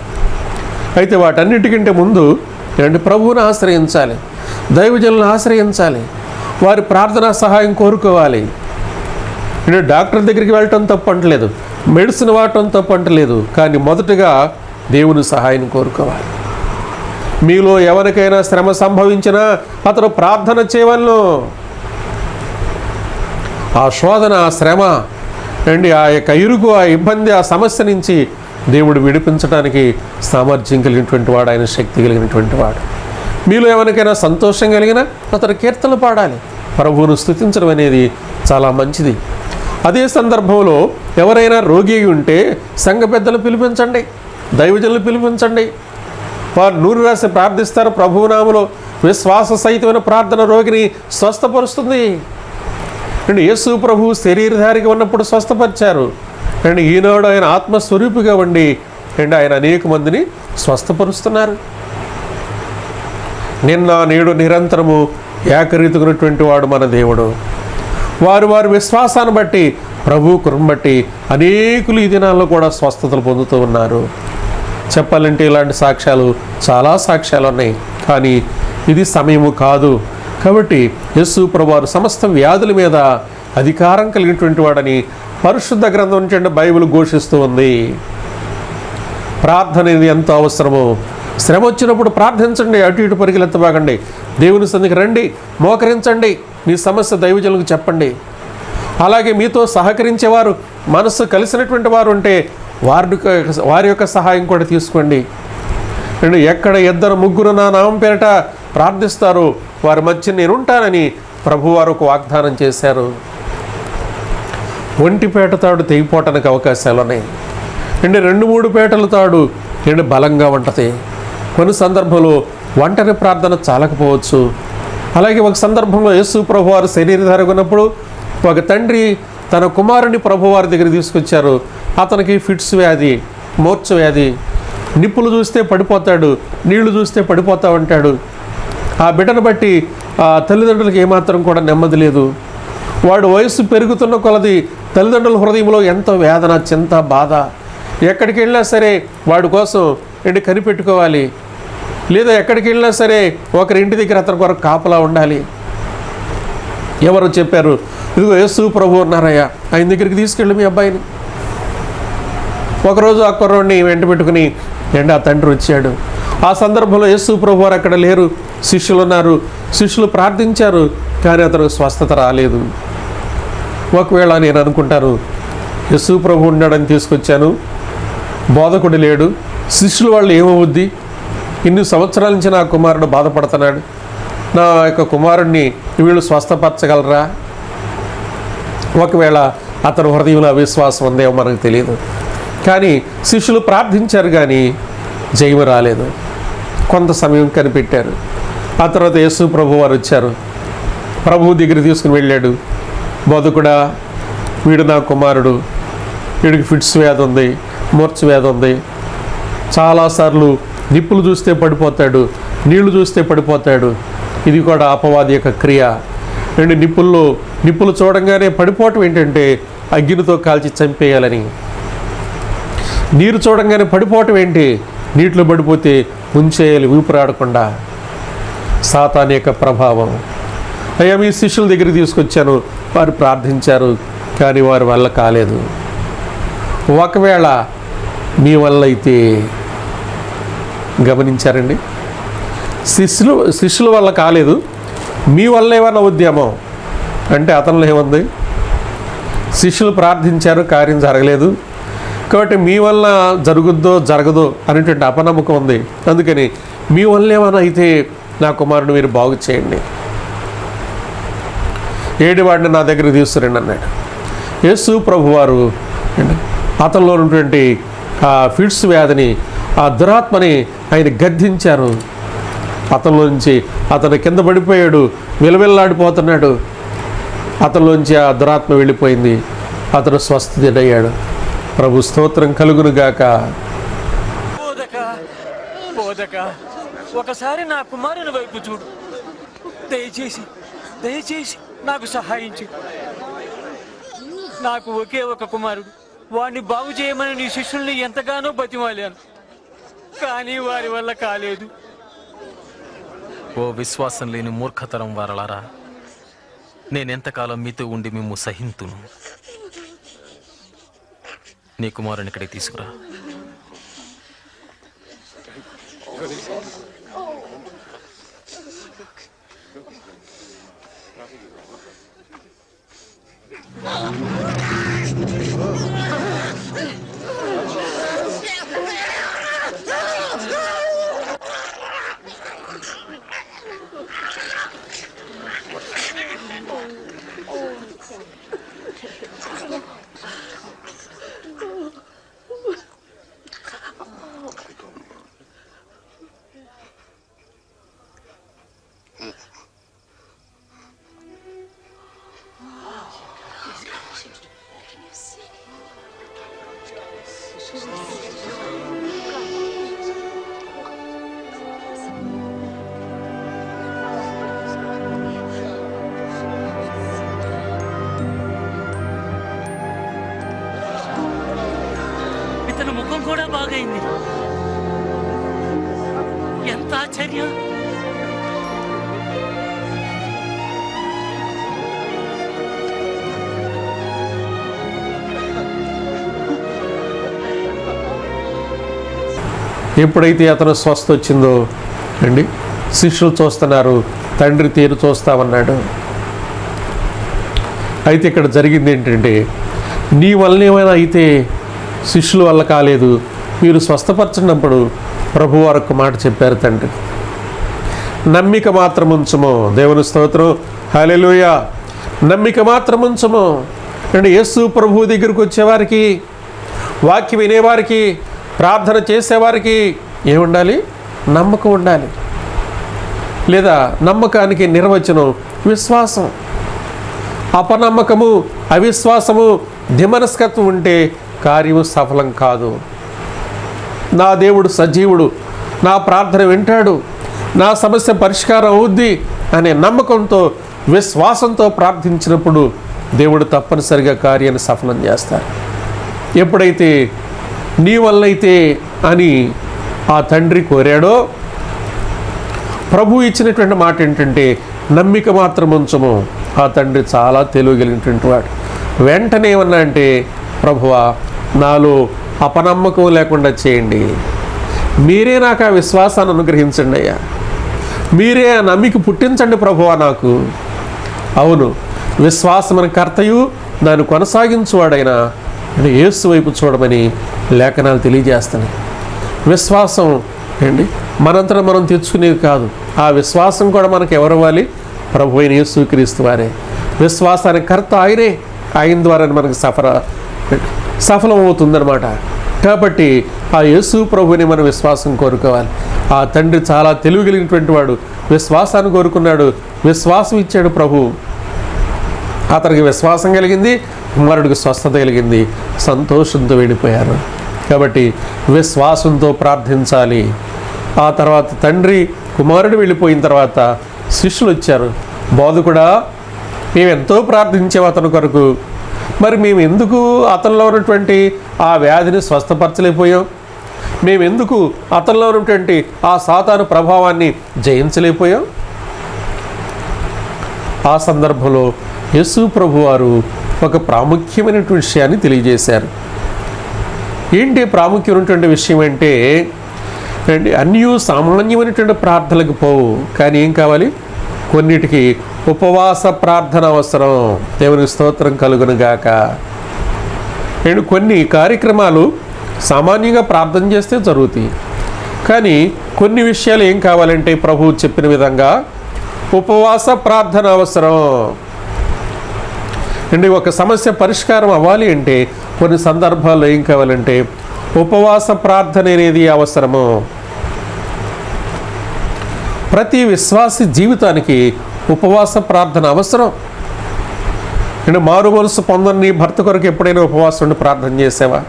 అయితే వాటన్నిటికంటే ముందు ప్రభువుని ఆశ్రయించాలి, దైవజనులను ఆశ్రయించాలి, వారి ప్రార్థనా సహాయం కోరుకోవాలి. డాక్టర్ దగ్గరికి వెళ్ళటం తప్పు అంటలేదు, మెడిసిన్ వాడటం తప్పు అంటలేదు, కానీ మొదటగా దేవుని సహాయం కోరుకోవాలి. మీలో ఎవరికైనా శ్రమ సంభవించినా అతడు ప్రార్థన చేయవలను. ఆ శోధన, ఆ శ్రమ ఆ యొక్క ఇరుగు, ఆ ఇబ్బంది, ఆ సమస్య నుంచి దేవుడు విడిపించడానికి సామర్థ్యం కలిగినటువంటి వాడు, ఆయన శక్తి కలిగినటువంటి వాడు. మీలో ఎవరికైనా సంతోషం కలిగినా అతడు కీర్తనలు పాడాలి. ప్రభువును స్తుతించడం అనేది చాలా మంచిది. అదే సందర్భంలో ఎవరైనా రోగి ఉంటే సంఘ పెద్దలు పిలిపించండి, దైవజనులు పిలిపించండి. వారు నూనె రాసి ప్రార్థిస్తారు. ప్రభువు నామములో విశ్వాస సహితమైన ప్రార్థన రోగిని స్వస్థపరుస్తుంది. యేసు ప్రభు శరీరధారిగా ఉన్నప్పుడు స్వస్థపరిచారు. ఈనాడు ఆయన ఆత్మస్వరూపిగా ఉండి ఆయన అనేక మందిని స్వస్థపరుస్తున్నారు. నిన్న నేడు నిరంతరము ఏకరీతికున్నటువంటి వాడు మన దేవుడు. వారి విశ్వాసాన్ని బట్టి, ప్రభు కృపను బట్టి అనేకులు ఈ దినాల్లో కూడా స్వస్థతలు పొందుతూ ఉన్నారు. చెప్పాలంటే ఇలాంటి సాక్ష్యాలు, చాలా సాక్ష్యాలు ఉన్నాయి. కానీ ఇది సమయము కాదు. కాబట్టి యేసు ప్రభువారు సమస్త వ్యాధుల మీద అధికారం కలిగినటువంటి వాడని పరిశుద్ధ గ్రంథం నుంచి బైబిల్ ఘోషిస్తూ ఉంది. ప్రార్థన అనేది ఎంతో అవసరమో. శ్రమ వచ్చినప్పుడు ప్రార్థించండి, అటు ఇటు పరిగెత్తబాగండి, దేవుని సన్నిధికి రండి, మోకరించండి, మీ సమస్య దైవజనులకు చెప్పండి. అలాగే మీతో సహకరించేవారు, మనస్సు కలిసినటువంటి వారు ఉంటే వారి యొక్క సహాయం కూడా తీసుకోండి. ఎక్కడ 2-3 నా నామం పేరిట ప్రార్థిస్తారు వారి మధ్య నేను ఉంటానని ప్రభువారు ఒక వాగ్దానం చేశారు. ఒంటిపేట తాడు తెగిపోవటానికి అవకాశాలు ఉన్నాయి. 2-3 పేటల తాడు బలంగా ఉంటుంది. కొన్ని సందర్భంలో ఒంటరి ప్రార్థన చాలకపోవచ్చు. అలాగే ఒక సందర్భంలో యేసు ప్రభువారు శరీరధారిగా ఉన్నప్పుడు ఒక తండ్రి తన కుమారుని ప్రభువారి దగ్గర తీసుకొచ్చారు. అతనికి ఫిట్స్ వ్యాధి, మూర్ఛ వ్యాధి, నిప్పులు చూస్తే పడిపోతాడు, నీళ్లు చూస్తే పడిపోతూ ఉంటాడు. ఆ బిడ్డను బట్టి ఆ తల్లిదండ్రులకు ఏమాత్రం కూడా నెమ్మది లేదు. వాడు వయసు పెరుగుతున్న కొలది తల్లిదండ్రుల హృదయంలో ఎంతో వేదన, చింత, బాధ. ఎక్కడికి వెళ్ళినా సరే వాడి కోసం కనిపెట్టుకోవాలి, లేదా ఎక్కడికి వెళ్ళినా సరే ఒకరి ఇంటి దగ్గర అతని కొరకు కాపలా ఉండాలి. ఎవరు చెప్పారు, ఇదిగో యేసు ప్రభు ఉన్నారయ్యా, ఆయన దగ్గరికి తీసుకెళ్ళి మీ అబ్బాయిని. ఒకరోజు ఆ కుర్రోడిని వెంట పెట్టుకుని ఆ తండ్రి వచ్చాడు. ఆ సందర్భంలో యేసు ప్రభు వారు అక్కడ లేరు, శిష్యులు ఉన్నారు. శిష్యులు ప్రార్థించారు, కానీ అతనికి స్వస్థత రాలేదు. ఒకవేళ నేను అనుకుంటాను, యేసు ప్రభు ఉన్నాడని తీసుకొచ్చాను, బోధకుడు లేడు, శిష్యులు వాళ్ళు ఏమవుద్ది, ఇన్ని సంవత్సరాల నుంచి నా కుమారుడు బాధపడుతున్నాడు, నా యొక్క కుమారుడిని వీళ్ళు స్వస్థపరచగలరా? ఒకవేళ అతని హృదయంలో అవిశ్వాసం ఉందేమో మనకు తెలియదు. కానీ శిష్యులు ప్రార్థించారు, కానీ జయము రాలేదు. కొంత సమయం కనిపెట్టారు. ఆ తర్వాత యేసు ప్రభు వారు వచ్చారు, ప్రభువు దగ్గర తీసుకుని వెళ్ళాడు. బోధకుడా, వీడు నా కుమారుడు, వీడికి ఫిట్స్ వ్యాధి ఉంది, మూర్ఛ వ్యాధి ఉంది, చాలాసార్లు నిప్పులు చూస్తే పడిపోతాడు, నీళ్లు చూస్తే పడిపోతాడు. ఇది కూడా అపవాది యొక్క క్రియ. నిప్పులు చూడంగానే పడిపోవటం ఏంటంటే అగ్నితో కాల్చి చంపేయాలని. నీరు చూడంగానే పడిపోవటం ఏంటి? నీటిలో పడిపోతే ముంచేయాలి ఊపిరాడకుండా. సాతాను యొక్క ప్రభావం. అయ్యా మీ శిష్యుల దగ్గరికి తీసుకొచ్చాను, వారు ప్రార్థించారు, కానీ వారి వల్ల కాలేదు. ఒకవేళ మీ వల్ల అయితే, గమనించారండి, శిష్యుల వల్ల కాలేదు, మీ వల్ల ఏమన్నా ఉద్యమం అంటే అతనిలో ఏముంది? శిష్యులు ప్రార్థించారు, కార్యం జరగలేదు, కాబట్టి మీ వల్ల జరుగుద్దో జరగదో అనేటువంటి అపనమ్మకం ఉంది. అందుకని మీ వల్ల ఏమైనా అయితే నా కుమారుడు మీరు బాగు చేయండి, ఏడివాడిని నా దగ్గరికి తీసుకురండి అన్నాడు. యేసు ప్రభువారు అతనిలో ఉన్నటువంటి ఆ ఫిట్స్ వ్యాధిని, ఆ దురాత్మని ఆయన గద్దించారు. అతనిలోంచి అతను కింద పడిపోయాడు, విలవిల్లాడిపోతున్నాడు. అతనిలోంచి ఆ దురాత్మ వెళ్ళిపోయింది, అతను స్వస్థుడయ్యాడు. ప్రభు స్తోత్రం కలుగునుగాక. ఒకసారి నా కుమారుని వైపు చూడు, దయచేసి దయచేసి నాకు సహాయం చేయి. నాకు ఒకే ఒక కుమారుడు, వాడిని బాగు చేయమని నీ శిష్యుల్ని ఎంతగానో బతిమాలాను, కానీ వారి వల్ల కాలేదు. ఓ విశ్వాసం లేని మూర్ఖతరం వారలారా, నేనెంతకాలం మీతో ఉండి మిమ్ము సహింతును. నీ కుమారుని ఇక్కడికి తీసుకురా. ఇతని ముఖం కూడా బాగైంది. ఎంత ఆశ్చర్యం! ఎప్పుడైతే అతను స్వస్థ వచ్చిందో అండి, శిష్యులు చూస్తున్నారు, తండ్రి తీరు చూస్తామన్నాడు. అయితే ఇక్కడ జరిగింది ఏంటంటే, నీ వల్ల ఏమైనా అయితే శిష్యుల వల్ల కాలేదు, మీరు స్వస్థపరచినప్పుడు ప్రభు వారికి మాట చెప్పారు తండ్రి, నమ్మిక మాత్రం ఉంచము. దేవుని స్తోత్రం, హల్లెలూయా. నమ్మిక మాత్రం ఉంచము అంటే యేసు ప్రభు దగ్గరికి వచ్చేవారికి, వాక్యం వినేవారికి, ప్రార్థన చేసేవారికి ఏముండాలి? నమ్మకం ఉండాలి. లేదా నమ్మకానికి నిర్వచనం విశ్వాసం. అపనమ్మకము, అవిశ్వాసము, ధిమనస్కత్వం ఉంటే కార్యము సఫలం కాదు. నా దేవుడు సజీవుడు, నా ప్రార్థన వింటాడు, నా సమస్య పరిష్కారం అవుద్ది అనే నమ్మకంతో, విశ్వాసంతో ప్రార్థించినప్పుడు దేవుడు తప్పనిసరిగా కార్యాన్ని సఫలం చేస్తాడు. ఎప్పుడైతే నీ వల్లైతే అని ఆ తండ్రి కోరాడో, ప్రభు ఇచ్చినటువంటి మాట ఏంటంటే నమ్మిక మాత్రం ఉంచము. ఆ తండ్రి చాలా తెలియగలిగినటువంటి వాడు. వెంటనే ఏమన్నా అంటే, ప్రభువా నాలో అపనమ్మకం లేకుండా చేయండి, మీరే నాకు ఆ విశ్వాసాన్ని అనుగ్రహించండి అయ్యా, మీరే ఆ నమ్మిక పుట్టించండి ప్రభువా నాకు. అవును, విశ్వాసమని కర్తయు దాన్ని కొనసాగించువాడైనా యేసు వైపు చూడమని లేఖనాలు తెలియజేస్తున్నాయి. విశ్వాసం ఏంటి మనంతటా మనం తెచ్చుకునేది కాదు. ఆ విశ్వాసం కూడా మనకు ఎవరు ఇవ్వాలి? ప్రభు అయిన యేసుక్రీస్తు వారే. విశ్వాసానికి కర్త ఆయనే, ఆయన ద్వారా మనకు సఫలం అవుతుందన్నమాట. కాబట్టి ఆ యేసు ప్రభుని మనం విశ్వాసం కోరుకోవాలి. ఆ తండ్రి చాలా తెలివిగలిగినటువంటి వాడు, విశ్వాసాన్ని కోరుకున్నాడు, విశ్వాసం ఇచ్చాడు ప్రభు. అతనికి విశ్వాసం కలిగింది, కుమారుడికి స్వస్థత కలిగింది, సంతోషంతో వెళ్ళిపోయారు. కాబట్టి విశ్వాసంతో ప్రార్థించాలి. ఆ తర్వాత తండ్రి కుమారుడు వెళ్ళిపోయిన తర్వాత శిష్యులు వచ్చారు. బోధకుడా, మేము ఎంతో ప్రార్థించాము అతని కొరకు, మరి మేము ఎందుకు అతనిలో ఉన్నటువంటి ఆ వ్యాధిని స్వస్థపరచలేకపోయాం? మేము ఎందుకు అతనిలో ఉన్నటువంటి ఆ సాతాను ప్రభావాన్ని జయించలేకపోయాం? ఆ సందర్భంలో యేసు ప్రభువారు ఒక ప్రాముఖ్యమైనటువంటి విషయాన్ని తెలియజేశారు. ఏంటి ప్రాముఖ్యమైనటువంటి విషయం అంటే, అన్నీ సామాన్యమైనటువంటి ప్రార్థనలకు పోవు, కానీ ఏం కావాలి? కొన్నిటికి ఉపవాస ప్రార్థన అవసరం. దేవునికి స్తోత్రం కలుగును గాక. అండ్ కొన్ని కార్యక్రమాలు సామాన్యంగా ప్రార్థన చేస్తే జరుగుతాయి, కానీ కొన్ని విషయాలు ఏం కావాలంటే ప్రభువు చెప్పిన విధంగా ఉపవాస ప్రార్థన అవసరం. అండ్ ఒక సమస్య పరిష్కారం అవ్వాలి అంటే కొన్ని సందర్భాల్లో ఏం కావాలంటే ఉపవాస ప్రార్థన అనేది అవసరము. ప్రతి విశ్వాసి జీవితానికి ఉపవాస ప్రార్థన అవసరం. నేను మారు మనసు పొందని నీ భర్త కొరకు ఎప్పుడైనా ఉపవాసం ఉండి ప్రార్థన చేసావా?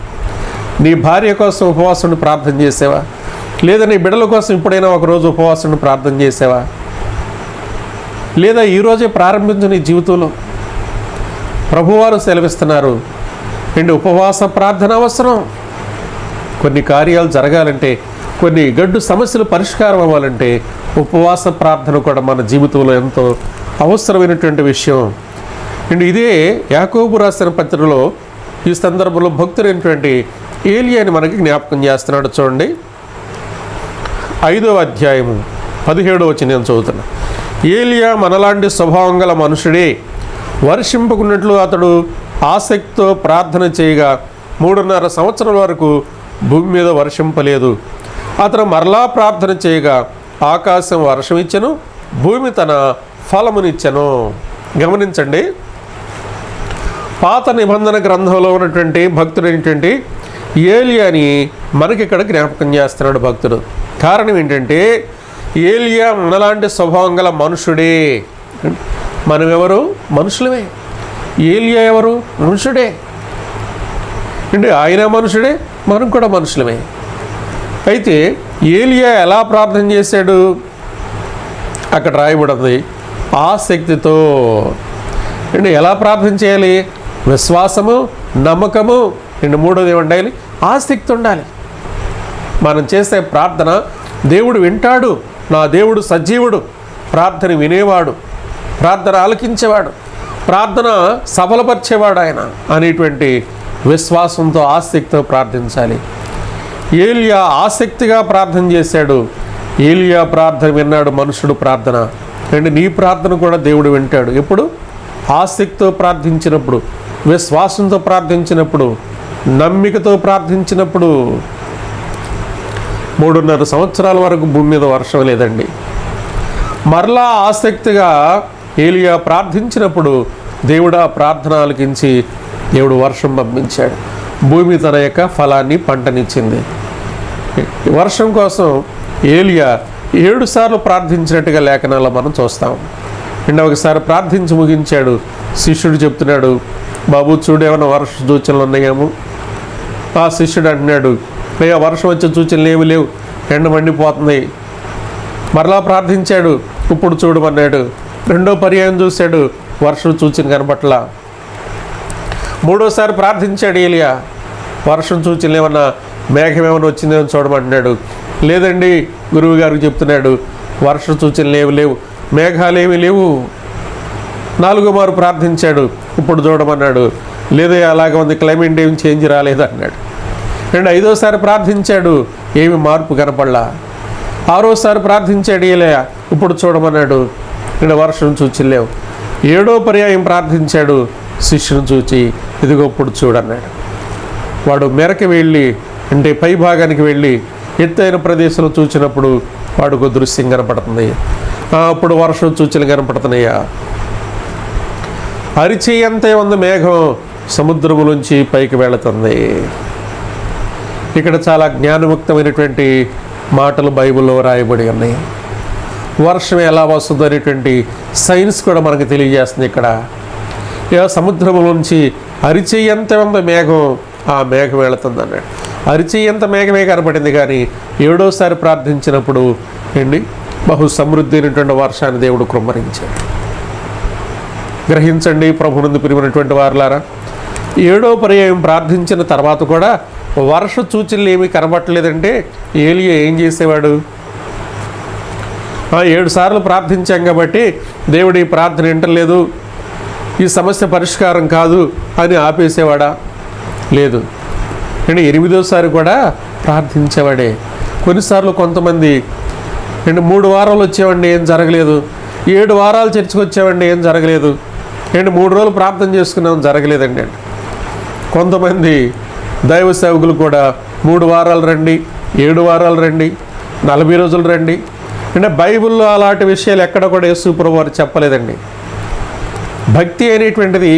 నీ భార్య కోసం ఉపవాసం ఉండి ప్రార్థన చేసావా? లేదా నీ బిడ్డల కోసం ఎప్పుడైనా ఒకరోజు ఉపవాసం ఉండి ప్రార్థన చేసావా? లేదా ఈరోజే ప్రారంభించు నీ జీవితంలో. ప్రభువారు సెలవిస్తున్నారు, అండ్ ఉపవాస ప్రార్థన అవసరం. కొన్ని కార్యాలు జరగాలంటే, కొన్ని గడ్డు సమస్యలు పరిష్కారం అవ్వాలంటే ఉపవాస ప్రార్థన కూడా మన జీవితంలో ఎంతో అవసరమైనటువంటి విషయం. అండ్ ఇదే యాకోబు రాసిన పత్రికలో ఈ సందర్భంలో భక్తుడైనటువంటి ఏలియాని మనకి జ్ఞాపకం చేస్తున్నాడు. చూడండి, 5వ అధ్యాయము 17వ వచనం నేను చదువుతున్నా. ఏలియా మనలాంటి స్వభావం గల మనుషుడే. వర్షింపకున్నట్లు అతడు ఆసక్తితో ప్రార్థన చేయగా 3.5 సంవత్సరాల వరకు భూమి మీద వర్షింపలేదు. అతను మరలా ప్రార్థన చేయగా ఆకాశం వర్షం ఇచ్చెను, భూమి తన ఫలమునిచ్చెను. గమనించండి, పాత నిబంధన గ్రంథంలో ఉన్నటువంటి భక్తుడైనటువంటి ఏలియాని మనకి ఇక్కడ జ్ఞాపకం చేస్తున్నాడు భక్తుడు. కారణం ఏంటంటే ఏలియా మనలాంటి స్వభావం గల మనుషుడే. మనం ఎవరు? మనుషులమే. ఏలియా ఎవరు? మనుషుడే. అంటే ఆయన మనుషుడే, మనం కూడా మనుషులమే. అయితే ఏలియా ఎలా ప్రార్థన చేశాడు? అక్కడ రాయబడింది ఆసక్తితో. అంటే ఎలా ప్రార్థన చేయాలి? విశ్వాసము, నమ్మకము, అండ్ మూడోది ఏముండాలి? ఆసక్తి ఉండాలి. మనం చేసే ప్రార్థన దేవుడు వింటాడు. నా దేవుడు సజీవుడు, ప్రార్థన వినేవాడు, ప్రార్థన ఆలకించేవాడు, ప్రార్థన సఫలపరిచేవాడు ఆయన అనేటువంటి విశ్వాసంతో ఆసక్తితో ప్రార్థించాలి. ఏలియా ఆసక్తిగా ప్రార్థన చేశాడు. ఏలియా ప్రార్థన విన్నాడు, మనుషుడు ప్రార్థన. అండ్ నీ ప్రార్థన కూడా దేవుడు వింటాడు. ఎప్పుడు? ఆసక్తితో ప్రార్థించినప్పుడు, విశ్వాసంతో ప్రార్థించినప్పుడు, నమ్మికతో ప్రార్థించినప్పుడు. 3.5 సంవత్సరాల వరకు భూమి మీద వర్షం లేదండి. మరలా ఆసక్తిగా ఏలియా ప్రార్థించినప్పుడు దేవుడు ఆ ప్రార్థన ఆలకించి దేవుడు వర్షం పంపించాడు. భూమి తన యొక్క ఫలాన్ని పంటనిచ్చింది. వర్షం కోసం ఏలియా 7 సార్లు ప్రార్థించినట్టుగా లేఖనాల్లో మనం చూస్తాం. అండ్ ఒకసారి ప్రార్థించి ముగించాడు. శిష్యుడు చెప్తున్నాడు, బాబు చూడు ఏమైనా వర్ష సూచనలు ఉన్నాయేమో. ఆ శిష్యుడు అంటున్నాడు, అయ్యా వర్షం వచ్చే సూచనలు ఏమి లేవు, ఎండ మండిపోతుంది. మరలా ప్రార్థించాడు, ఇప్పుడు చూడమన్నాడు. 2వ పర్యాయం చూశాడు, వర్షం సూచన కనబట్ల. 3వసారి ప్రార్థించాడు ఏలియా, వర్షం సూచనలు ఏమన్నా, మేఘం ఏమైనా వచ్చిందేమో చూడమంటున్నాడు. లేదండి, గురువు గారికి చెప్తున్నాడు, వర్ష సూచనలు ఏమి లేవు, మేఘాలు ఏమీ లేవు. 4వ మారు ప్రార్థించాడు, ఇప్పుడు చూడమన్నాడు. లేదా అలాగే ఉంది, క్లైమేట్ ఏమి చేంజ్ రాలేదు అన్నాడు. అండ్ 5వసారి ప్రార్థించాడు, ఏమి మార్పు కనపడలా. 6వసారి ప్రార్థించాడు ఏలియా, ఇప్పుడు చూడమన్నాడు. ఇక్కడ వర్షం చూచిలేవు. 7వ పర్యాయం ప్రార్థించాడు, శిష్యుని చూచి ఇదిగో ఇప్పుడు చూడన్నాడు. వాడు మెరకి వెళ్ళి, అంటే పై భాగానికి వెళ్ళి ఎత్తైన ప్రదేశంలో చూచినప్పుడు వాడికి దృశ్యం కనపడుతుంది. అప్పుడు వర్షం సూచనలు కనపడుతున్నాయా. అరిచేయంతే ఉంది మేఘం సముద్రములోంచి పైకి వెళుతుంది. ఇక్కడ చాలా జ్ఞానముక్తమైనటువంటి మాటలు బైబిల్లో రాయబడి ఉన్నాయి. వర్షం ఎలా వస్తుందో అనేటువంటి సైన్స్ కూడా మనకు తెలియజేస్తుంది. ఇక్కడ సముద్రములోంచి అరిచేయంత ఉంది మేఘం, ఆ మేఘం వెళుతుంది అన్నాడు. అరిచేయంత మేఘమే కనపడింది, కానీ 7వసారి ప్రార్థించినప్పుడు బహు సమృద్ధి అయినటువంటి వర్షాన్ని దేవుడు కృమ్మరించాడు. గ్రహించండి ప్రభునందు ప్రియమైనటువంటి వారులారా, ఏడో పర్యాయం ప్రార్థించిన తర్వాత కూడా వర్ష సూచనలు ఏమీ కనబట్టలేదంటే ఏలియా ఏం చేసేవాడు? 7 సార్లు ప్రార్థించాం కాబట్టి దేవుడు ఈ ప్రార్థన వింటలేదు, ఈ సమస్య పరిష్కారం కాదు అని ఆపేసేవాడా? లేదు. అండ్ 8వ కూడా ప్రార్థించేవాడే. కొన్నిసార్లు కొంతమంది 3 వారాలు వచ్చామండి ఏం జరగలేదు, 7 వారాలు చర్చకు వచ్చామండి ఏం జరగలేదు, 3 రోజులు ప్రార్థన చేసుకున్నాం జరగలేదండి. కొంతమంది దైవ సేవకులు కూడా 3 వారాలు రండి, 7 వారాలు రండి, 40 రోజులు రండి. అంటే బైబిల్లో అలాంటి విషయాలు ఎక్కడ కూడా యేసు ప్రభువు వారు చెప్పలేదండి. భక్తి అనేటువంటిది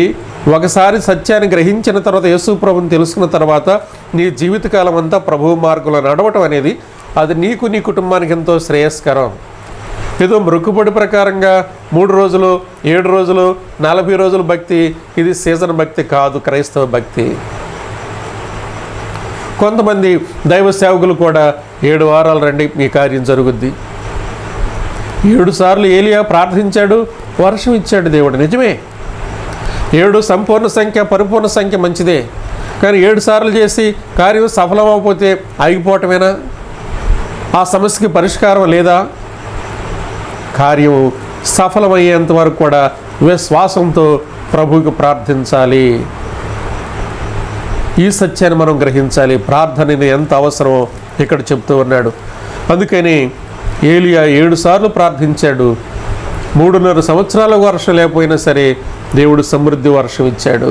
ఒకసారి సత్యాన్ని గ్రహించిన తర్వాత, యేసు ప్రభువుని తెలుసుకున్న తర్వాత నీ జీవితకాలం అంతా ప్రభువు మార్గంలో నడవటం అనేది అది నీకు నీ కుటుంబానికి ఎంతో శ్రేయస్కరం. ఏదో మృక్కుపొడి ప్రకారంగా 3 రోజులు, 7 రోజులు, 40 రోజుల భక్తి ఇది సీజన్ భక్తి కాదు, క్రైస్తవ భక్తి. కొంతమంది దైవ సేవకులు కూడా 7 వారాలు రండి మీ కార్యం జరుగుద్ది. 7 సార్లు ఏలియా ప్రార్థించాడు, వర్షం ఇచ్చాడు దేవుడు, నిజమే. 7 సంపూర్ణ సంఖ్య, పరిపూర్ణ సంఖ్య మంచిదే. కానీ 7 సార్లు చేసి కార్యం సఫలమవకపోతే ఆగిపోవటమేనా? ఆ సమస్యకి పరిష్కారం లేదా? కార్యం సఫలమయ్యేంత వరకు కూడా విశ్వాసంతో ప్రభువుకి ప్రార్థించాలి. ఈ సత్యాన్ని మనం గ్రహించాలి. ప్రార్థన ఎంత అవసరమో ఇక్కడ చెప్తూ ఉన్నాడు. అందుకని ఏలియా 7 సార్లు ప్రార్థించాడు. 3.5 సంవత్సరాల వర్షం లేకపోయినా సరే దేవుడు సమృద్ధి వర్షం ఇచ్చాడు.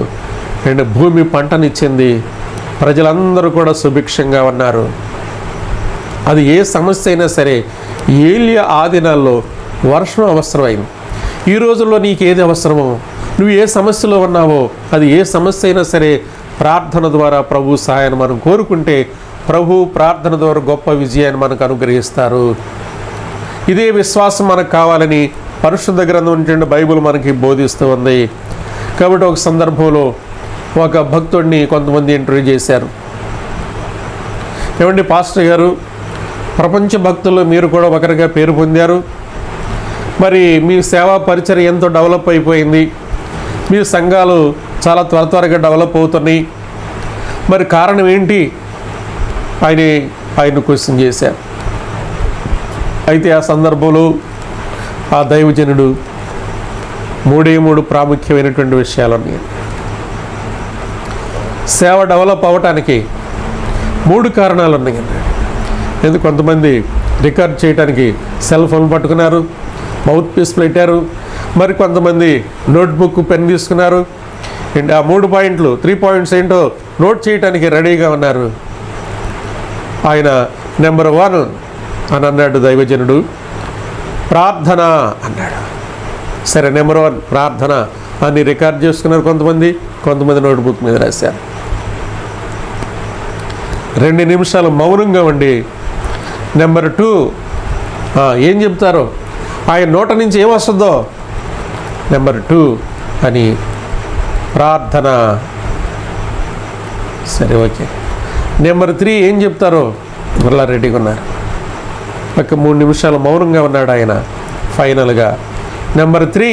అండ్ భూమి పంటనిచ్చింది. ప్రజలందరూ కూడా సుభిక్షంగా ఉన్నారు. అది ఏ సమస్య అయినా సరే ఏలియా ఆ దినాల్లో వర్షం అవసరమైంది. ఈ రోజుల్లో నీకు ఏది అవసరమో, నువ్వు ఏ సమస్యలో ఉన్నావో, అది ఏ సమస్య అయినా సరే ప్రార్థన ద్వారా ప్రభు సహాయాన్ని మనం కోరుకుంటే ప్రభు ప్రార్థన ద్వారా గొప్ప విజయాన్ని మనకు అనుగ్రహిస్తారు. ఇదే విశ్వాసం మనకు కావాలని పరిశుద్ధ గ్రంథం ఉంటే బైబిల్ మనకి బోధిస్తూ ఉంది. కాబట్టి ఒక సందర్భంలో ఒక భక్తుడిని కొంతమంది ఇంటర్వ్యూ చేశారు. ఏమండి పాస్టర్ గారు, ప్రపంచ భక్తుల్లో మీరు కూడా ఒకరిగా పేరు పొందారు, మరి మీ సేవా పరిచర్య ఎంతో డెవలప్ అయిపోయింది, మీ సంఘాలు చాలా త్వరగా డెవలప్ అవుతున్నాయి, మరి కారణం ఏంటి ఆయన క్వశ్చన్ చేశారు. అయితే ఆ సందర్భంలో ఆ దైవజనుడు 3 ప్రాముఖ్యమైనటువంటి విషయాలు ఉన్నాయి. సేవ డెవలప్ అవ్వటానికి 3 కారణాలు ఉన్నాయి. ఎందుకు కొంతమంది రికార్డ్ చేయడానికి సెల్ ఫోన్ పట్టుకున్నారు, మౌత్ పీస్ పెట్టారు, మరి కొంతమంది నోట్బుక్ పెన్ తీసుకున్నారు. అండ్ ఆ 3 పాయింట్లు 3 పాయింట్స్ ఏంటో నోట్ చేయడానికి రెడీగా ఉన్నారు. ఆయన నెంబర్ 1 అని అన్నాడు దైవజనుడు, ప్రార్థన అన్నాడు. సరే, నెంబర్ 1 ప్రార్థన అని రికార్డ్ చేసుకున్నారు కొంతమంది నోట్బుక్ మీద రాశారు. 2 నిమిషాలు మౌనంగా ఉండి నెంబర్ 2 ఏం చెప్తారో, ఆయన నోట నుంచి ఏమొస్తుందో నెంబర్ 2 అని ప్రార్థన. సరే, ఓకే. నెంబర్ 3 ఏం చెప్తారో మళ్ళా రెడీగా ఉన్నారు. ఒక 3 నిమిషాలు మౌనంగా ఉన్నాడు ఆయన. ఫైనల్గా నెంబర్ 3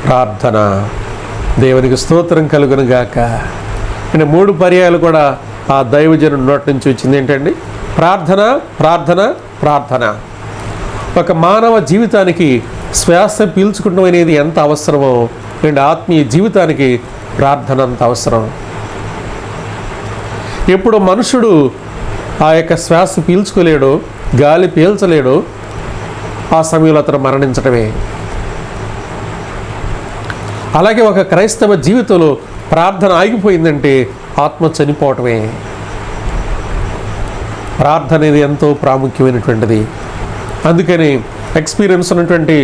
ప్రార్థన. దేవునికి స్తోత్రం కలుగును గాక. అంటే 3 పర్యాయాలు కూడా ఆ దైవజనుడి నోటి నుంచి వచ్చింది ఏంటండి? ప్రార్థన, ప్రార్థన, ప్రార్థన. ఒక మానవ జీవితానికి శ్వాస పీల్చుకోవడం అనేది ఎంత అవసరమో, అండ్ ఆత్మీయ జీవితానికి ప్రార్థన అంత అవసరం. ఎప్పుడు మనుషుడు ఆ యొక్క శ్వాస పీల్చుకోలేడో, గాలి పీల్చలేడో, ఆ సమయంలో అతను మరణించటమే. అలాగే ఒక క్రైస్తవ జీవితంలో ప్రార్థన ఆగిపోయిందంటే ఆత్మ చనిపోవటమే. ప్రార్థన అనేది ఎంతో ప్రాముఖ్యమైనటువంటిది. అందుకని ఎక్స్పీరియన్స్ ఉన్నటువంటి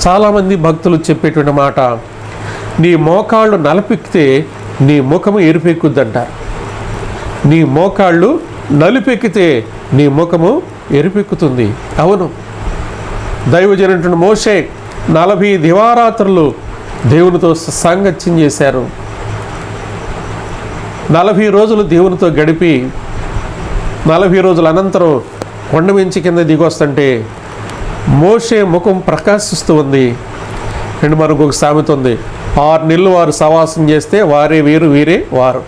చాలామంది భక్తులు చెప్పేటువంటి మాట, నీ మోకాళ్ళు నలుపెక్కితే నీ ముఖము ఎరుపెక్కుద్దంటారు. నీ మోకాళ్ళు నలుపెక్కితే నీ ముఖము ఎరుపెక్కుతుంది. అవును, దైవజనుడు మోషే 40 దివారాత్రులు దేవునితో సాంగత్యం చేశారు. 40 రోజులు దేవునితో గడిపి 40 రోజుల అనంతరం కొండ మించి కింద దిగొస్తుంటే మోషే ముఖం ప్రకాశిస్తూ ఉంది. అండ్ మనకు ఒక సామెత ఉంది, 6 నెలలు వారు సవాసం చేస్తే వారే వీరు వీరే వారు.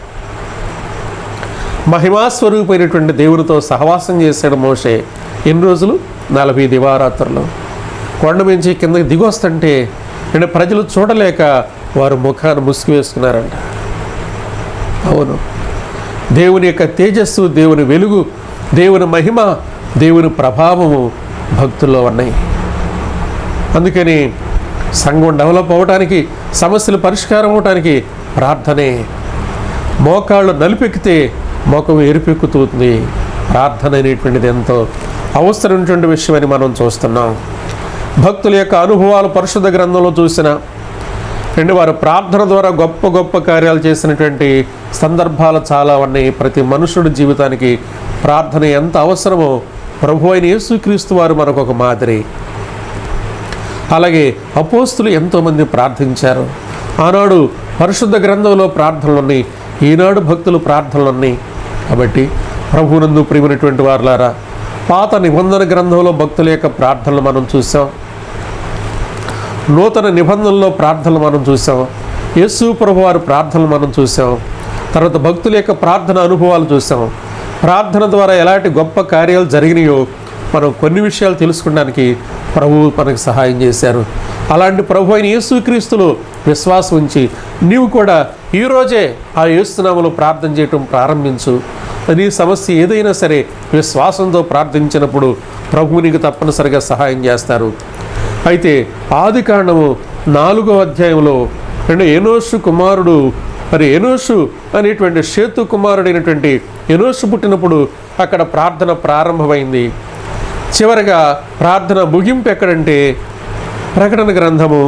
మహిమాస్వరూపమైనటువంటి దేవునితో సహవాసం చేశాడు మోషే. ఎన్ని రోజులు? 40 దివారాత్రులు. కొండ మించి కిందకి దిగొస్తుంటే అంటే ప్రజలు చూడలేక వారు ముఖాన్ని ముసుగు వేసుకున్నారంట. అవును, దేవుని యొక్క తేజస్సు, దేవుని వెలుగు, దేవుని మహిమ, దేవుని ప్రభావము భక్తుల్లో ఉన్నాయి. అందుకని సంఘం డెవలప్ అవ్వడానికి, సమస్యలు పరిష్కారం అవడానికి ప్రార్థనే. మోకాళ్ళు నలిపెక్కితే మోకం ఎరుపెక్కుతుంది. ప్రార్థన అనేటువంటిది ఎంతో అవసరమైనటువంటి విషయం అని మనం చూస్తున్నాం. భక్తుల యొక్క అనుభవాలు పరిశుద్ధ గ్రంథంలో చూసిన వారు ప్రార్థన ద్వారా గొప్ప గొప్ప కార్యాలు చేసినటువంటి సందర్భాలు చాలా ఉన్నాయి. ప్రతి మనుషుడి జీవితానికి ప్రార్థన ఎంత అవసరమో ప్రభు అయిన యేసుక్రీస్తు వారు మనకు ఒక మాదిరి. అలాగే అపోస్తులు ఎంతోమంది ప్రార్థించారు. ఆనాడు పరిశుద్ధ గ్రంథంలో ప్రార్థనలు ఉన్నాయి, ఈనాడు భక్తులు ప్రార్థనలు ఉన్నాయి. కాబట్టి ప్రభువునందు ప్రియమైనటువంటి వారులారా, పాత నిబంధన గ్రంథంలో భక్తుల యొక్క ప్రార్థనలు మనం చూసాం, నూతన నిబంధనలో ప్రార్థనలు మనం చూసాం, యేసు ప్రభు వారి ప్రార్థనలు మనం చూసాం, తర్వాత భక్తుల యొక్క ప్రార్థన అనుభవాలు చూసాం. ప్రార్థన ద్వారా ఎలాంటి గొప్ప కార్యాలు జరిగినాయో మనం కొన్ని విషయాలు తెలుసుకోవడానికి ప్రభువు మనకు సహాయం చేశారు. అలాంటి ప్రభు అయిన యేసుక్రీస్తులో విశ్వాసం ఉంచి నీవు కూడా ఈరోజే ఆ యేసునామములో ప్రార్థన చేయటం ప్రారంభించు. నీ సమస్య ఏదైనా సరే విశ్వాసంతో ప్రార్థించినప్పుడు ప్రభువు నీకు తప్పనిసరిగా సహాయం చేస్తారు. అయితే ఆదికాండము 4వ అధ్యాయంలో ఎనోషు కుమారుడు ఎనోషు అనేటువంటి షేతు కుమారుడైనటువంటి ఎనోషు పుట్టినప్పుడు అక్కడ ప్రార్థన ప్రారంభమైంది. చివరగా ప్రార్థన ముగింపు ఎక్కడంటే ప్రకటన గ్రంథము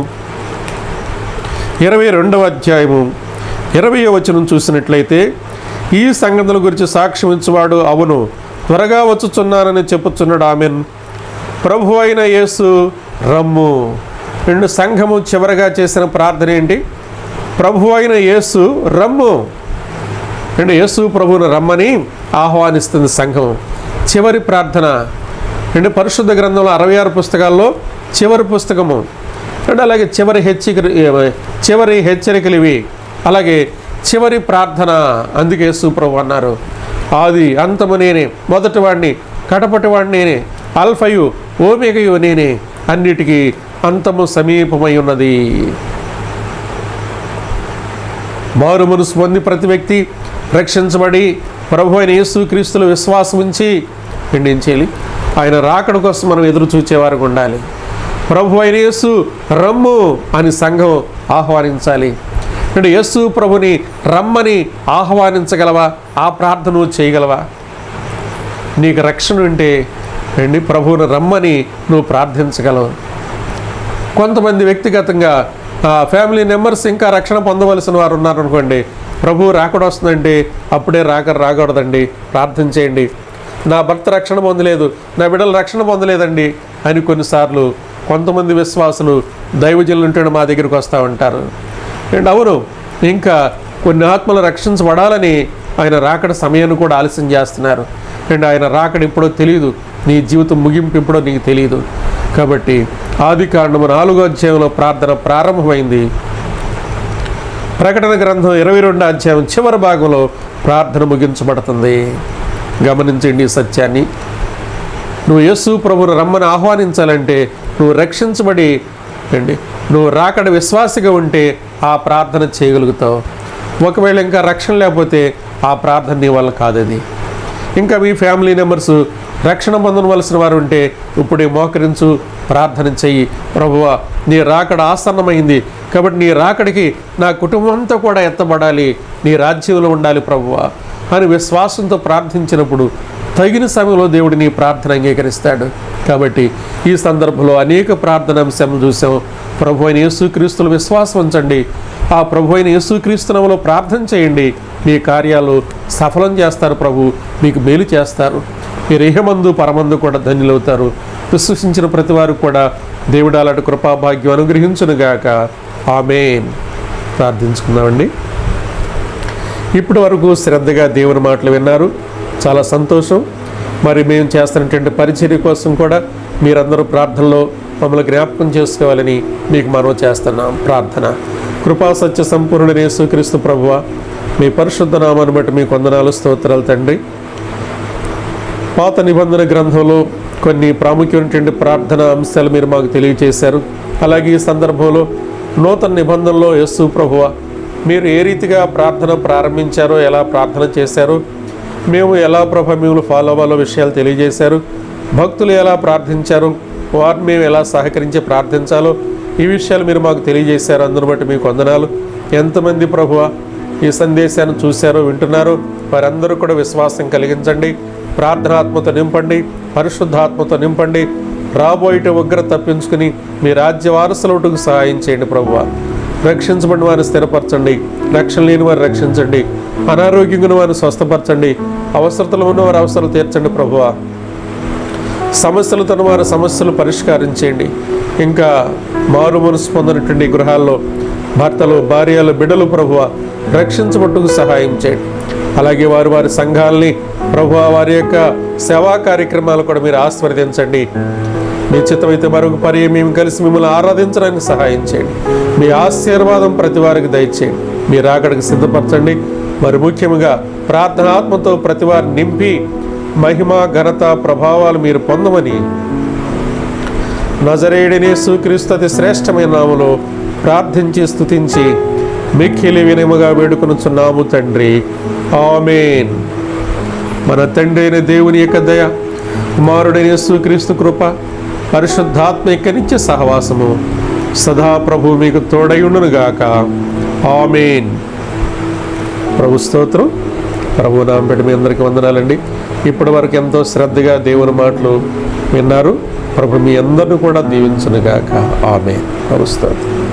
22వ అధ్యాయము 20వ వచనం చూసినట్లయితే, ఈ సంగతుల గురించి సాక్ష్యం ఇచ్చేవాడు అవును, త్వరగా వచ్చుచున్నానని చెప్పుచున్నాడు. ఆమెన్. ప్రభు అయిన యేసు రమ్ము. సంఘము చివరగా చేసిన ప్రార్థన ఏంటి? ప్రభు అయిన యేసు రమ్ము. యేసు ప్రభువును రమ్మని ఆహ్వానిస్తుంది సంఘం. చివరి ప్రార్థన పరిశుద్ధ గ్రంథంలో 66 పుస్తకాల్లో చివరి పుస్తకము. అలాగే చివరి హెచ్చరికలు ఇవి. అలాగే చివరి ప్రార్థన. అందుకే యేసు ప్రభు అన్నారు, ఆది అంతము నేనే, మొదటి వాడిని కడపటి వాడిని నేనే, అల్ఫయు ఓమేగయు నేనే, అన్నిటికీ అంతము సమీపమై ఉన్నది. మారు మనసు పొంది ప్రతి వ్యక్తి రక్షించబడి ప్రభు అయిన యేసుక్రీస్తులో విశ్వాసం ఉంచి ఎండించేయాలి. ఆయన రాకడ కోసం మనం ఎదురు చూచేవారికి ఉండాలి. ప్రభు అయిన యేసు రమ్ము అని సంఘం ఆహ్వానించాలి. యేసు ప్రభుని రమ్మని ఆహ్వానించగలవా? ఆ ప్రార్థన చేయగలవా? నీకు రక్షణ ఉంటే ప్రభువుని రమ్మని నువ్వు ప్రార్థించగలవు. కొంతమంది వ్యక్తిగతంగా ఫ్యామిలీ మెంబర్స్ ఇంకా రక్షణ పొందవలసిన వారు ఉన్నారనుకోండి, ప్రభువు రాకడ వస్తుందంటే అప్పుడే రాకూడదండి, ప్రార్థన చేయండి. నా భర్త రక్షణ పొందలేదు, నా బిడ్డలు రక్షణ పొందలేదండి అని కొన్నిసార్లు కొంతమంది విశ్వాసులు దైవజనులు ఉంటే మా దగ్గరికి వస్తూ ఉంటారు. అవును, ఇంకా కొన్ని ఆత్మలు రక్షించబడాలని ఆయన రాకడ సమయాన్ని కూడా ఆలస్యం చేస్తున్నారు. ఆయన రాకడ ఎప్పుడో తెలియదు, నీ జీవితం ముగింపు ఎప్పుడో నీకు తెలియదు. కాబట్టి ఆదికాండము 4వ అధ్యాయంలో ప్రార్థన ప్రారంభమైంది. ప్రకటన గ్రంథం 22వ అధ్యాయం చివరి భాగంలో ప్రార్థన ముగించబడుతుంది. గమనించండి ఈ సత్యాన్ని. నువ్వు యేసు ప్రభువును రమ్మని ఆహ్వానించాలంటే నువ్వు రక్షించబడి నువ్వు రాకడ విశ్వాసిగా ఉంటే ఆ ప్రార్థన చేయగలుగుతావు. ఒకవేళ ఇంకా రక్షణ లేకపోతే ఆ ప్రార్థన నీ వల్ల కాదది. ఇంకా మీ ఫ్యామిలీ మెంబర్స్ రక్షణ పొందవలసిన వారు ఉంటే ఇప్పుడే మోకరించు, ప్రార్థన చెయ్యి. ప్రభువా, నీ రాకడ ఆసన్నమైంది కాబట్టి నీ రాకడికి నా కుటుంబం అంతా కూడా ఎత్తబడాలి, నీ రాజ్యంలో ఉండాలి ప్రభువా అని విశ్వాసంతో ప్రార్థించినప్పుడు తగిన సమయంలో దేవుడు నీ ప్రార్థన అంగీకరిస్తాడు. కాబట్టి ఈ సందర్భంలో అనేక ప్రార్థన అంశాలను చూసాం. ప్రభు అయిన యేసుక్రీస్తులో విశ్వాసం ఉంచండి, ఆ ప్రభు అయిన యేసుక్రీస్తునామములో ప్రార్థన చేయండి. మీ కార్యాలు సఫలం చేస్తారు. ప్రభు మీకు మేలు చేస్తారు. మీరు ఇహమందు పరమందు కూడా ధన్యులవుతారు. విశ్వసించిన ప్రతి వారు కూడా దేవుడు అలాంటి కృపాభాగ్యం అనుగ్రహించునుగాక. ఆమేన్. ప్రార్థించుకుందామండి. ఇప్పటి వరకు శ్రద్ధగా దేవుని మాటలు విన్నారు, చాలా సంతోషం. మరి మేము చేస్తున్నటువంటి పరిచర్య కోసం కూడా మీరందరూ ప్రార్థనలో మమ్మల్ని జ్ఞాపకం చేసుకోవాలని మీకు మనవి చేస్తున్నాం. ప్రార్థన. కృపా సత్య సంపూర్ణ యేసుక్రీస్తు ప్రభువా, మీ పరిశుద్ధ నామాన్ని బట్టి మీకు వందనాలు, స్తోత్రాలు తండ్రి. పాత నిబంధన గ్రంథంలో కొన్ని ప్రాముఖ్యమైనటువంటి ప్రార్థన అంశాలు మీరు మాకు తెలియజేశారు. అలాగే ఈ సందర్భంలో నూతన నిబంధనలో యేసు ప్రభువా, మీరు ఏ రీతిగా ప్రార్థన ప్రారంభించారో, ఎలా ప్రార్థన చేశారో, మేము ఎలా మిమ్మల్ని ఫాలో అవ్వాలో విషయాలు తెలియజేశారు. భక్తులు ఎలా ప్రార్థించారు, వారిని మేము ఎలా సహకరించి ప్రార్థించాలో ఈ విషయాలు మీరు మాకు తెలియజేశారు. అందును బట్టి మీకు వందనాలు. ఎంతమంది ప్రభువా ఈ సందేశాన్ని చూశారో, వింటున్నారో, వారందరూ కూడా విశ్వాసం కలిగించండి, ప్రార్థనాత్మతో నింపండి, పరిశుద్ధాత్మతో నింపండి. రాబోయేట ఉగ్రత తప్పించుకుని మీ రాజ్య వారసులవుటకు సహాయం చేయండి ప్రభువా. రక్షించబడిన వారిని స్థిరపరచండి, రక్షణ లేని వారిని రక్షించండి, అనారోగ్యంగా ఉన్న వారిని స్వస్థపరచండి, అవసరతలో ఉన్న వారి అవసరాలు తీర్చండి ప్రభువా. సమస్యలు తన వారి సమస్యలు పరిష్కరించేయండి. ఇంకా మారు మనసు పొందినటువంటి గృహాల్లో భర్తలు, భార్యలు, బిడ్డలు ప్రభువా రక్షించబట్టుకు సహాయం చేయండి. అలాగే వారి వారి సంఘాలని ప్రభువా, వారి యొక్క సేవా కార్యక్రమాలు కూడా మీరు ఆశీర్వదించండి. నిశ్చితమైతే మరొక పర్యాయం మేము కలిసి మిమ్మల్ని ఆరాధించడానికి సహాయం చేయండి. మీ ఆశీర్వాదం ప్రతి వారికి దయచేయండి. మీ రాకడకు సిద్ధపరచండి. మరి ముఖ్యంగా ప్రార్థనాత్మతో ప్రతి వారిని నింపి మహిమ, ఘనత, ప్రభావాలు మీరు పొందమని నజరేయుడైన యేసుక్రీస్తు అతి శ్రేష్టమైన నామములో ప్రార్థించి స్తుతించి మిక్కిలి వినయముగా వేడుకొనుచున్నాము తండ్రి. ఆమేన్. మన తండ్రి అయిన దేవుని యొక్క దయ, కుమారుడైన యేసుక్రీస్తు కృప, పరిశుద్ధాత్మ యొక్క నిత్య సహవాసము సదా ప్రభు మీకు తోడైయుండునుగాక. ఆమేన్. ప్రభు స్తోత్రం. ప్రభు నామం పెట్టి మీ అందరికీ వందనాలండి. ఇప్పటి వరకు ఎంతో శ్రద్ధగా దేవుని మాటలు విన్నారు. ప్రభు మీ అందరిని కూడా దీవించునుగాక. ఆమేన్. ప్రభు స్తోత్రం.